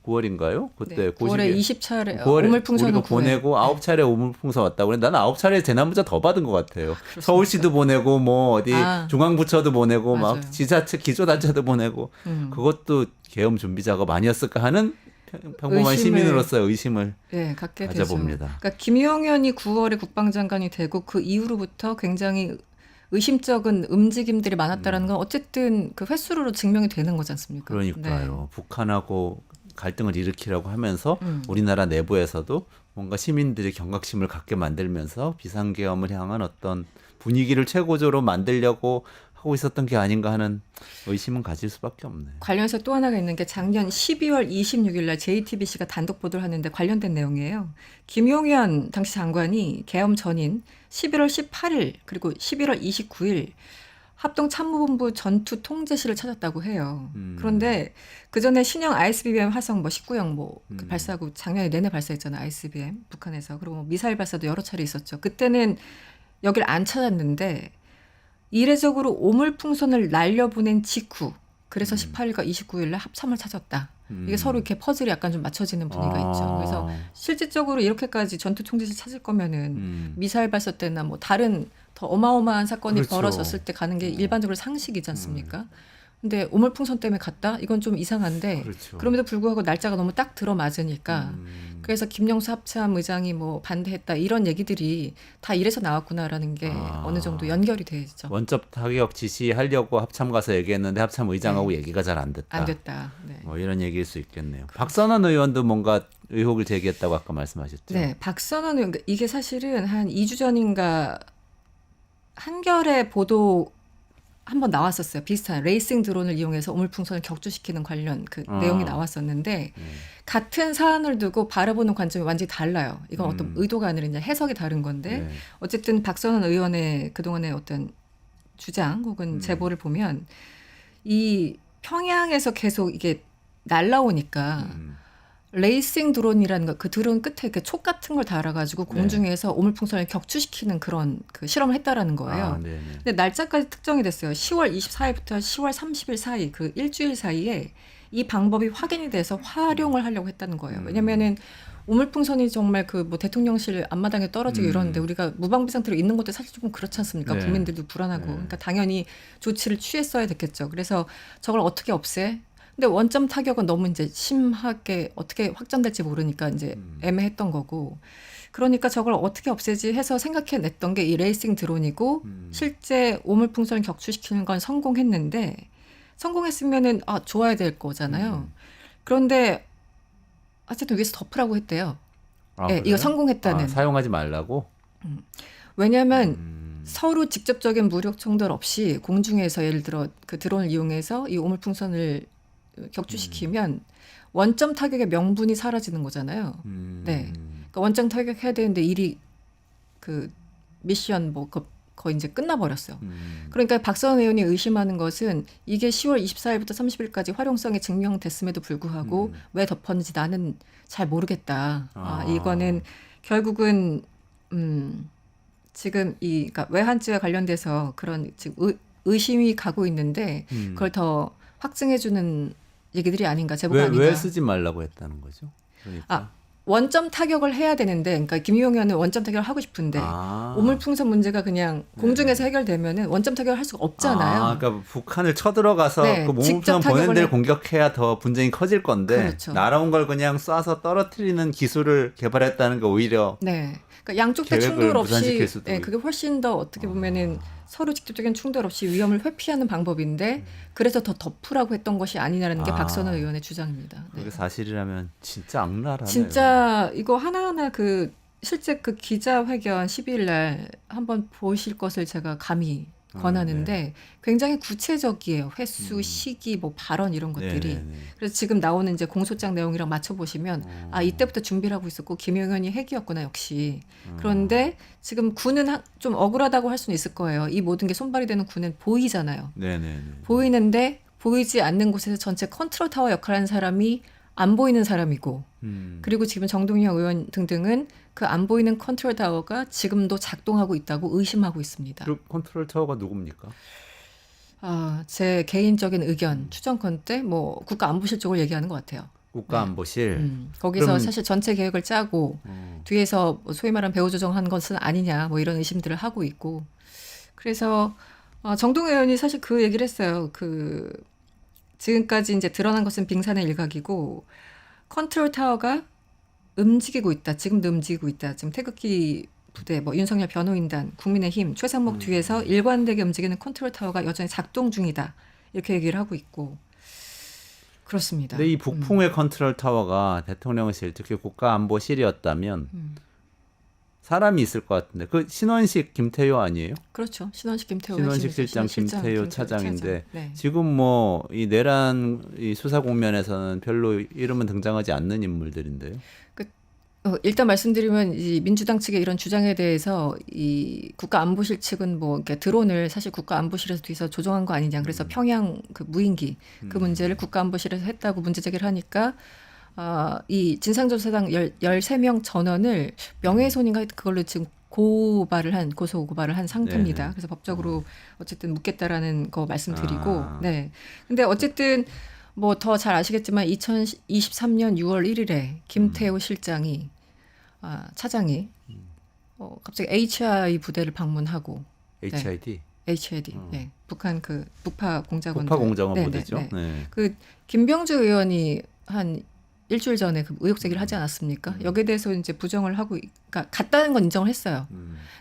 9월인가요? 그때 네, 9월에 20차례 9월에 오물풍선을 우리가 보내고 9차례 오물풍선 왔다고 그래. 나는 9차례 재난 문자 더 받은 것 같아요. 서울시도 보내고 뭐 어디 아. 중앙부처도 보내고 맞아요. 막 지자체 기초단체도 보내고 그것도 계엄 준비 작업 아니었을까 하는 평범한 의심을- 시민으로서의 의심을 네, 갖게 되죠. 가져봅니다. 그러니까 김용현이 9월에 국방장관이 되고 그 이후로부터 굉장히 의심적인 움직임들이 많았다라는 건 어쨌든 그 횟수로 증명이 되는 거지 않습니까? 그러니까요. 북한하고 갈등을 일으키려고 하면서 음. 우리나라 내부에서도 뭔가 시민들이 경각심을 갖게 만들면서 비상계엄을 향한 어떤 분위기를 최고조로 만들려고 하고 있었던 게 아닌가 하는 의심은 가질 수밖에 없네요. 관련해서 또 하나가 있는 게 작년 12월 26일 날 JTBC가 단독 보도를 하는데 관련된 내용이에요. 김용현 당시 장관이 계엄 전인 11월 18일 그리고 11월 29일 합동참모본부 전투 통제실을 찾았다고 해요. 그런데 그 전에 신형 ICBM 화성 뭐 19형 뭐 발사하고 작년에 내내 발사했잖아요. ICBM 북한에서. 그리고 뭐 미사일 발사도 여러 차례 있었죠. 그때는 여길 안 찾았는데 이례적으로 오물풍선을 날려보낸 직후 그래서 18일과 29일 날 합참을 찾았다. 이게 서로 이렇게 퍼즐이 약간 좀 맞춰지는 분위기가 있죠. 그래서 실질적으로 이렇게까지 전투 통제실 찾을 거면은 미사일 발사 때나 뭐 다른 더 어마어마한 사건이 그렇죠. 벌어졌을 때 가는 게 일반적으로 상식이지 않습니까? 근데 오물풍선 때문에 갔다? 이건 좀 이상한데 그렇죠. 그럼에도 불구하고 날짜가 너무 딱 들어맞으니까 그래서 김영수 합참 의장이 뭐 반대했다 이런 얘기들이 다 이래서 나왔구나라는 게 어느 정도 연결이 되죠. 원점 타격 지시하려고 합참 가서 얘기했는데 합참 의장하고 얘기가 잘 안 됐다. 안 됐다. 네. 뭐 이런 얘기일 수 있겠네요. 박선원 의원도 뭔가 의혹을 제기했다고 아까 말씀하셨죠. 네, 박선원 의원 이게 사실은 한 2주 전인가 한겨레 보도 한번 나왔었어요. 비슷한 레이싱 드론을 이용해서 오물풍선을 격추시키는 관련 그 내용이 나왔었는데 같은 사안을 두고 바라보는 관점이 완전히 달라요. 이건 어떤 의도가 아니라 그냥 해석이 다른 건데 네. 어쨌든 박선원 의원의 그동안의 어떤 주장 혹은 제보를 보면 이 평양에서 계속 이게 날라오니까 레이싱 드론이라는 거, 그 드론 끝에 이렇게 촉 같은 걸 달아가지고 공중에서 오물풍선을 격추시키는 그런 그 실험을 했다라는 거예요. 아, 네네. 근데 날짜까지 특정이 됐어요. 10월 24일부터 10월 30일 사이 그 일주일 사이에 이 방법이 확인이 돼서 활용을 하려고 했다는 거예요. 왜냐면은 오물풍선이 정말 그 뭐 대통령실 앞마당에 떨어지고 이러는데 우리가 무방비 상태로 있는 것도 사실 조금 그렇지 않습니까? 네. 국민들도 불안하고. 네. 그러니까 당연히 조치를 취했어야 됐겠죠. 그래서 저걸 어떻게 없애? 근데 원점 타격은 너무 이제 심하게 어떻게 확전될지 모르니까 이제 애매했던 거고. 그러니까 저걸 어떻게 없애지 해서 생각해냈던 게 이 레이싱 드론이고 실제 오물풍선을 격추시키는 건 성공했는데 성공했으면은 좋아야 될 거잖아요. 그런데 어쨌든 위에서 덮으라고 했대요. 아, 예, 그래요? 이거 성공했다는. 사용하지 말라고. 왜냐하면 서로 직접적인 무력 충돌 없이 공중에서 예를 들어 그 드론을 이용해서 이 오물풍선을 격추시키면 원점 타격의 명분이 사라지는 거잖아요. 네. 그러니까 원점 타격해야 되는데 일이 그 미션 뭐 거의 이제 끝나버렸어요. 그러니까 박선원 의원이 의심하는 것은 이게 10월 24일부터 30일까지 활용성이 증명됐음에도 불구하고 왜 덮었는지 나는 잘 모르겠다. 이거는 결국은 지금 그러니까 외환죄와 관련돼서 그런 지금 의심이 가고 있는데 그걸 더 확증해주는 얘기들이 아닌가 제보가 아닌가. 왜 쓰지 말라고 했다는 거죠? 그러니까. 원점 타격을 해야 되는데, 그러니까 김용 의원은 원점 타격을 하고 싶은데 오물풍선 문제가 그냥 공중에서 해결되면은 원점 타격을 할 수가 없잖아요. 그러니까 북한을 쳐들어가서 네, 그 직접 오물풍선 보낸 데를 타격을 공격해야 더 분쟁이 커질 건데 그렇죠. 날아온 걸 그냥 쏴서 떨어뜨리는 기술을 개발했다는 게 오히려 네, 그러니까 양쪽 다 계획을 충돌 없이, 무산시킬 수도 그게 훨씬 더 어떻게 보면은 서로 직접적인 충돌 없이 위험을 회피하는 방법인데 그래서 더 덮으라고 했던 것이 아니냐는 게 박선호 의원의 주장입니다. 네. 그게 사실이라면 진짜 악랄하네요. 진짜 이거 하나하나 실제 그 기자회견 12일 날 한번 보실 것을 제가 감히 권하는데 굉장히 구체적이에요. 횟수, 시기, 뭐 발언 이런 것들이. 네네네. 그래서 지금 나오는 이제 공소장 내용이랑 맞춰 보시면 이때부터 준비를 하고 있었고 김용현이 핵이었구나 역시. 그런데 지금 군은 좀 억울하다고 할 수는 있을 거예요. 이 모든 게 손발이 되는 군은 보이잖아요. 네네네. 보이는데 보이지 않는 곳에서 전체 컨트롤 타워 역할을 하는 사람이 안 보이는 사람이고 그리고 지금 정동영 의원 등등은 그 안 보이는 컨트롤 타워가 지금도 작동하고 있다고 의심하고 있습니다. 그리고 컨트롤 타워가 누굽니까? 제 개인적인 의견 추정컨 때 뭐 국가안보실 쪽을 얘기하는 것 같아요. 국가안보실. 거기서 그럼- 사실 전체 계획을 짜고 뒤에서 뭐 소위 말하는 배후 조정한 것은 아니냐 뭐 이런 의심들을 하고 있고 그래서 정동영 의원이 사실 그 얘기를 했어요. 지금까지 이제 드러난 것은 빙산의 일각이고 컨트롤 타워가 움직이고 있다. 지금도 움직이고 있다. 지금 태극기 부대, 뭐 윤석열 변호인단, 국민의힘, 최상목 뒤에서 일관되게 움직이는 컨트롤 타워가 여전히 작동 중이다. 이렇게 얘기를 하고 있고 그렇습니다. 근데 이 북풍의 컨트롤 타워가 대통령실, 특히 국가안보실이었다면 사람이 있을 것 같은데 그 신원식 김태효 아니에요? 그렇죠. 신원식 김태호 신원식 실장 실장, 김태효 차장인데 네. 지금 뭐 이 내란 이 수사 국면에서는 별로 이름은 등장하지 않는 인물들인데요. 일단 말씀드리면 이 민주당 측의 이런 주장에 대해서 이 국가안보실 측은 뭐 이렇게 드론을 사실 국가안보실에서 뒤에서 조종한 거 아니냐. 그래서 평양 그 무인기 그 문제를 국가안보실에서 했다고 문제 제기를 하니까 이 진상조사당 13명 전원을 명예훼손인가 그걸로 지금 고소 고발을 한 상태입니다. 네네. 그래서 법적으로 어쨌든 묻겠다라는 거 말씀드리고 네. 근데 어쨌든 뭐 더 잘 아시겠지만 2023년 6월 1일에 김태호 실장이 차장이 갑자기 HI 부대를 방문하고 HID. HID 북한 그 북파 공작원 북파 공작원 부대죠. 네. 그 김병주 의원이 한 일주일 전에 그 의혹 제기를 하지 않았습니까? 여기에 대해서 이제 부정을 하고, 그러니까 갔다는 건 인정을 했어요.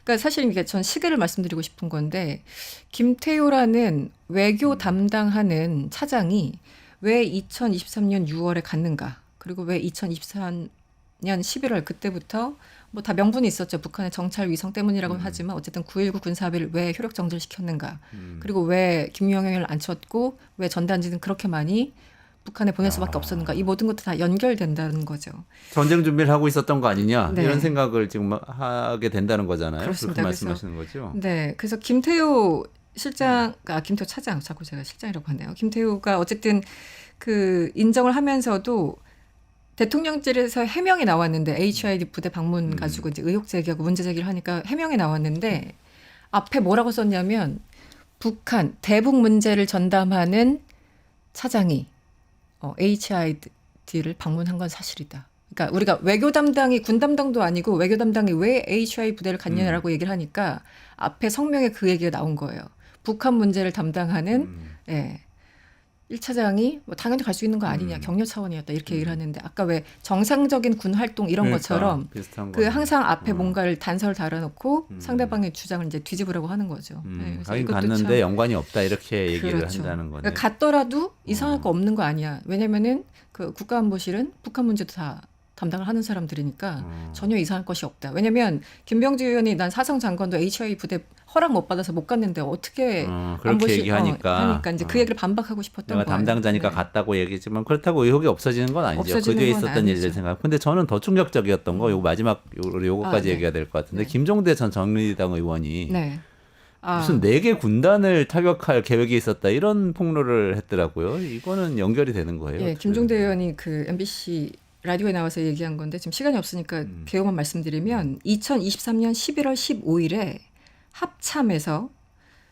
그러니까 사실 이게 전 시기를 말씀드리고 싶은 건데 김태효라는 외교 담당하는 차장이 왜 2023년 6월에 갔는가? 그리고 왜 2024년 11월 그때부터 뭐 다 명분이 있었죠. 북한의 정찰 위성 때문이라고 하지만 어쨌든 9.19 군사합의를 왜 효력 정지시켰는가? 그리고 왜 김용현을 안 쳤고 왜 전단지는 그렇게 많이 북한에 보낼 수밖에 없었는가? 이 모든 것도 다 연결된다는 거죠. 전쟁 준비를 하고 있었던 거 아니냐 네. 이런 생각을 지금 하게 된다는 거잖아요. 그렇습니다. 그렇게 말씀하시는 거죠. 네, 그래서 김태효 실장, 김태효 차장, 자꾸 제가 실장이라고 하네요. 김태효가 어쨌든 그 인정을 하면서도 대통령실에서 해명이 나왔는데 HID 부대 방문 가지고 이제 의혹 제기하고 문제 제기를 하니까 해명이 나왔는데 앞에 뭐라고 썼냐면 북한 대북 문제를 전담하는 차장이 HID를 방문한 건 사실이다. 그러니까 우리가 외교 담당이 군 담당도 아니고 외교 담당이 왜 HI 부대를 갔냐라고 얘기를 하니까 앞에 성명에 그 얘기가 나온 거예요. 북한 문제를 담당하는 1차장이 뭐 당연히 갈 수 있는 거 아니냐. 격려 차원이었다. 이렇게 얘기를 하는데 아까 왜 정상적인 군 활동 이런 그러니까, 것처럼 비슷한 그 거네. 항상 앞에 뭔가를 단서를 달아놓고 상대방의 주장을 이제 뒤집으라고 하는 거죠. 그래서 가긴 이것도 갔는데 참- 연관이 없다 이렇게 얘기를 그렇죠. 한다는 거네. 그러니까 갔더라도 이상할 거 없는 거 아니야. 왜냐면은 그 국가안보실은 북한 문제도 다 담당을 하는 사람들이니까 전혀 이상할 것이 없다. 왜냐면 김병주 의원이 난 사성 장관도 HI 부대 허락 못 받아서 못 갔는데 어떻게 그렇게 얘기하니까 하니까 이제 그 얘기를 반박하고 싶었던 내가 거예요. 담당자니까 네. 갔다고 얘기했지만 그렇다고 의혹이 없어지는 건 아니죠. 그 없어지는 뒤에 건 있었던 일들 아니죠. 생각. 근데 저는 더 충격적이었던 거 요거 마지막 요거까지 네. 얘기가 될 것 같은데 네. 김종대 전 정의당 의원이 네. 무슨 4개 군단을 타격할 계획이 있었다 이런 폭로를 했더라고요. 이거는 연결이 되는 거예요. 예, 어떻게. 김종대 의원이 그 MBC 라디오에 나와서 얘기한 건데 지금 시간이 없으니까 개요만 말씀드리면 2023년 11월 15일에 합참에서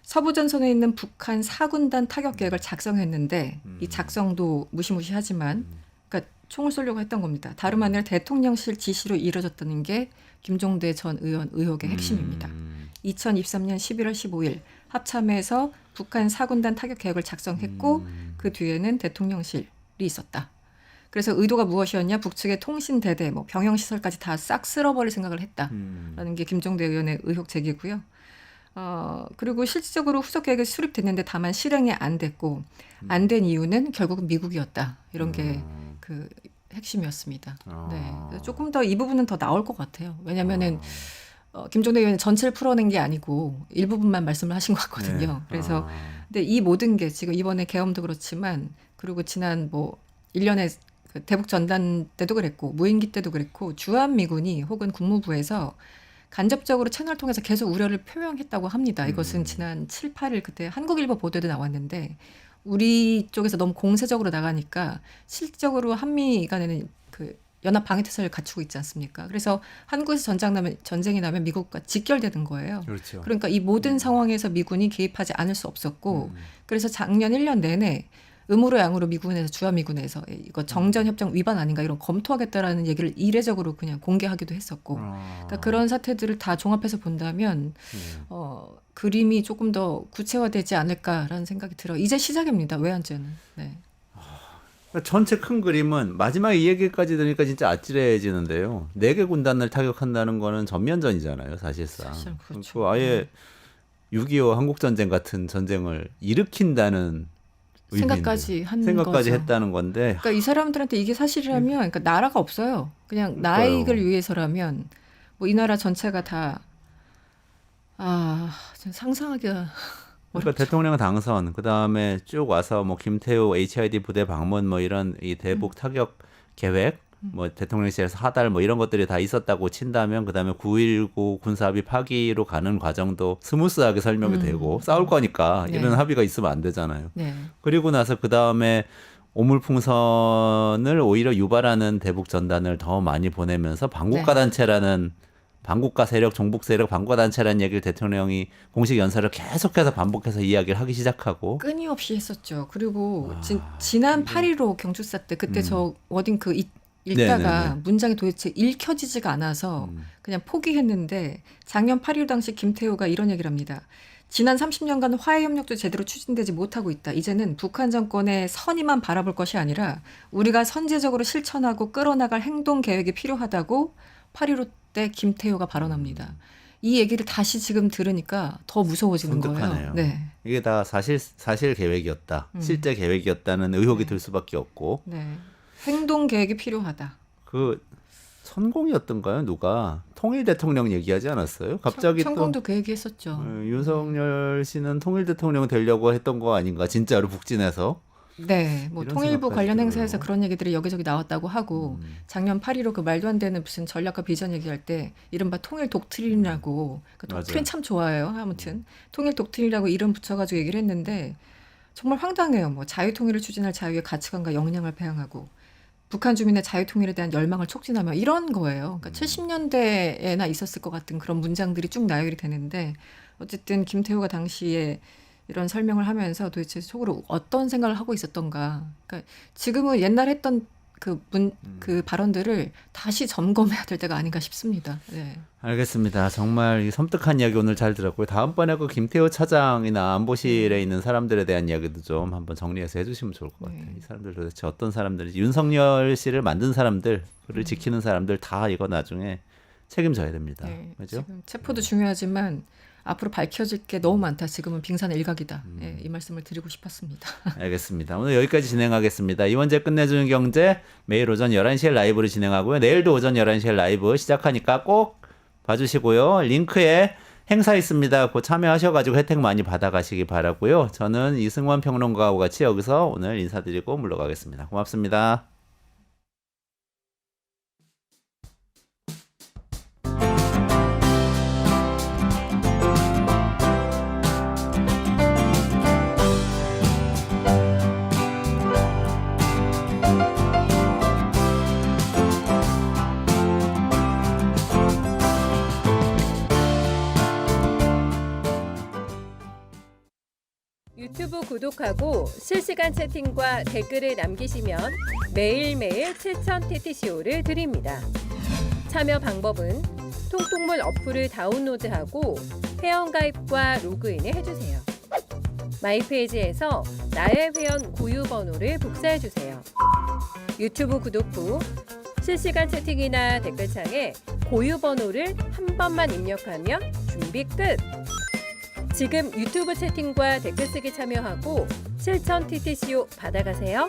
서부전선에 있는 북한 4군단 타격 계획을 작성했는데 이 작성도 무시무시하지만 그러니까 총을 쏘려고 했던 겁니다. 다름 아니라 대통령실 지시로 이뤄졌다는 게 김종대 전 의원 의혹의 핵심입니다. 2023년 11월 15일 합참에서 북한 4군단 타격 계획을 작성했고 그 뒤에는 대통령실이 있었다. 그래서 의도가 무엇이었냐? 북측의 통신대대, 뭐 병영시설까지 다 싹 쓸어버릴 생각을 했다라는 게 김종대 의원의 의혹 제기고요. 그리고 실질적으로 후속 계획이 수립됐는데 다만 실행이 안 됐고 안 된 이유는 결국은 미국이었다. 이런 게 그 핵심이었습니다. 네, 그래서 조금 더 이 부분은 더 나올 것 같아요. 왜냐하면은 김종대 의원은 전체를 풀어낸 게 아니고 일부분만 말씀을 하신 것 같거든요. 네. 그래서 근데 이 모든 게 지금 이번에 계엄도 그렇지만 그리고 지난 뭐 1년에 그 대북 전단 때도 그랬고 무인기 때도 그랬고 주한미군이 혹은 국무부에서 간접적으로 채널 통해서 계속 우려를 표명했다고 합니다. 이것은 지난 7, 8일 그때 한국일보 보도에도 나왔는데 우리 쪽에서 너무 공세적으로 나가니까 실질적으로 한미 간에는 그 연합 방위 태세를 갖추고 있지 않습니까? 그래서 한국에서 전쟁이 나면 미국과 직결되는 거예요. 그렇죠. 그러니까 이 모든 상황에서 미군이 개입하지 않을 수 없었고 그래서 작년 1년 내내 음으로 양으로 미군에서 주한미군에서 이거 정전협정 위반 아닌가 이런 검토하겠다라는 얘기를 이례적으로 그냥 공개하기도 했었고 그러니까 그런 사태들을 다 종합해서 본다면 그림이 조금 더 구체화되지 않을까라는 생각이 들어요. 이제 시작입니다. 외환죄는. 네. 그러니까 전체 큰 그림은 마지막에 이 얘기까지 들으니까 진짜 아찔해지는데요. 4개 군단을 타격한다는 거는 전면전이잖아요, 사실상. 사실 그렇죠. 그리고 아예 6.25 한국전쟁 같은 전쟁을 일으킨다는 생각까지 한 생각까지 거죠. 했다는 건데 그러니까 이 사람들한테 이게 사실이라면 그러니까 나라가 없어요. 그냥 나의 그러니까요. 이익을 위해서라면 뭐 이 나라 전체가 다 상상하기가 그러니까 대통령 당선 그다음에 쭉 와서 뭐 김태우 HID 부대 방문 뭐 이런 이 대북 타격 계획 뭐 대통령실에서 하달 뭐 이런 것들이 다 있었다고 친다면 그다음에 9.19 군사합의 파기로 가는 과정도 스무스하게 설명이 되고 싸울 거니까 네. 이런 합의가 있으면 안 되잖아요. 네. 그리고 나서 그다음에 오물풍선을 오히려 유발하는 대북 전단을 더 많이 보내면서 반국가 네. 단체라는 반국가 세력, 종북 세력, 반국가 단체라는 얘기를 대통령이 공식 연설을 계속해서 반복해서 이야기를 하기 시작하고 끊임없이 했었죠. 그리고 지난 8.15 경축사 때 그때 저 워딩 그 읽다가 네네네. 문장이 도대체 읽혀지지가 않아서 그냥 포기했는데 작년 8.15 당시 김태우가 이런 얘기를 합니다. 지난 30년간 화해협력도 제대로 추진되지 못하고 있다. 이제는 북한 정권의 선의만 바라볼 것이 아니라 우리가 선제적으로 실천하고 끌어나갈 행동 계획이 필요하다고 8.15 때 김태우가 발언합니다. 이 얘기를 다시 지금 들으니까 더 무서워지는 섬뜩하네요. 거예요. 네. 이게 다 사실 계획이었다. 실제 계획이었다는 의혹이 들 수밖에 없고 네. 행동 계획이 필요하다. 그 천공이었던가요? 누가 통일 대통령 얘기하지 않았어요? 갑자기 천공도 그 얘기 했었죠. 윤석열 씨는 통일 대통령 되려고 했던 거 아닌가? 진짜로 북진해서. 네, 뭐 이런 통일부 생각까지 관련 들어요. 행사에서 그런 얘기들이 여기저기 나왔다고 하고 작년 8.15 그 말도 안 되는 무슨 전략과 비전 얘기할 때 이른바 통일 독트린이라고 그러니까 독트린 맞아요. 참 좋아해요. 아무튼 통일 독트린이라고 이름 붙여가지고 얘기를 했는데 정말 황당해요. 뭐 자유통일을 추진할 자유의 가치관과 역량을 배양하고 북한 주민의 자유통일에 대한 열망을 촉진하며 이런 거예요. 그러니까 70년대에나 있었을 것 같은 그런 문장들이 쭉 나열이 되는데 어쨌든 김태우가 당시에 이런 설명을 하면서 도대체 속으로 어떤 생각을 하고 있었던가. 그러니까 지금은 옛날 했던 그 발언들을 다시 점검해야 될 때가 아닌가 싶습니다. 네. 알겠습니다. 정말 이 섬뜩한 이야기 오늘 잘 들었고요. 다음번에 그 김태호 차장이나 안보실에 있는 사람들에 대한 이야기도 좀 한번 정리해서 해주시면 좋을 것 같아요. 이 사람들 도대체 어떤 사람들인지 윤석열 씨를 만든 사람들, 그를 지키는 사람들 다 이거 나중에 책임져야 됩니다. 네. 그렇죠? 지금 체포도 중요하지만 앞으로 밝혀질 게 너무 많다. 지금은 빙산의 일각이다. 네, 이 말씀을 드리고 싶었습니다. 알겠습니다. 오늘 여기까지 진행하겠습니다. 이원재 끝내주는 경제 매일 오전 11시에 라이브로 진행하고요. 내일도 오전 11시에 라이브 시작하니까 꼭 봐주시고요. 링크에 행사 있습니다. 곧 참여하셔가지고 혜택 많이 받아가시기 바라고요. 저는 이승원 평론가와 같이 여기서 오늘 인사드리고 물러가겠습니다. 고맙습니다. 유튜브 구독하고 실시간 채팅과 댓글을 남기시면 매일매일 7,000TTCO를 드립니다. 참여 방법은 통통물 어플을 다운로드하고 회원가입과 로그인을 해주세요. 마이페이지에서 나의 회원 고유 번호를 복사해주세요. 유튜브 구독 후 실시간 채팅이나 댓글창에 고유 번호를 한 번만 입력하면 준비 끝! 지금 유튜브 채팅과 댓글 쓰기 참여하고 7,000TTCO 받아가세요.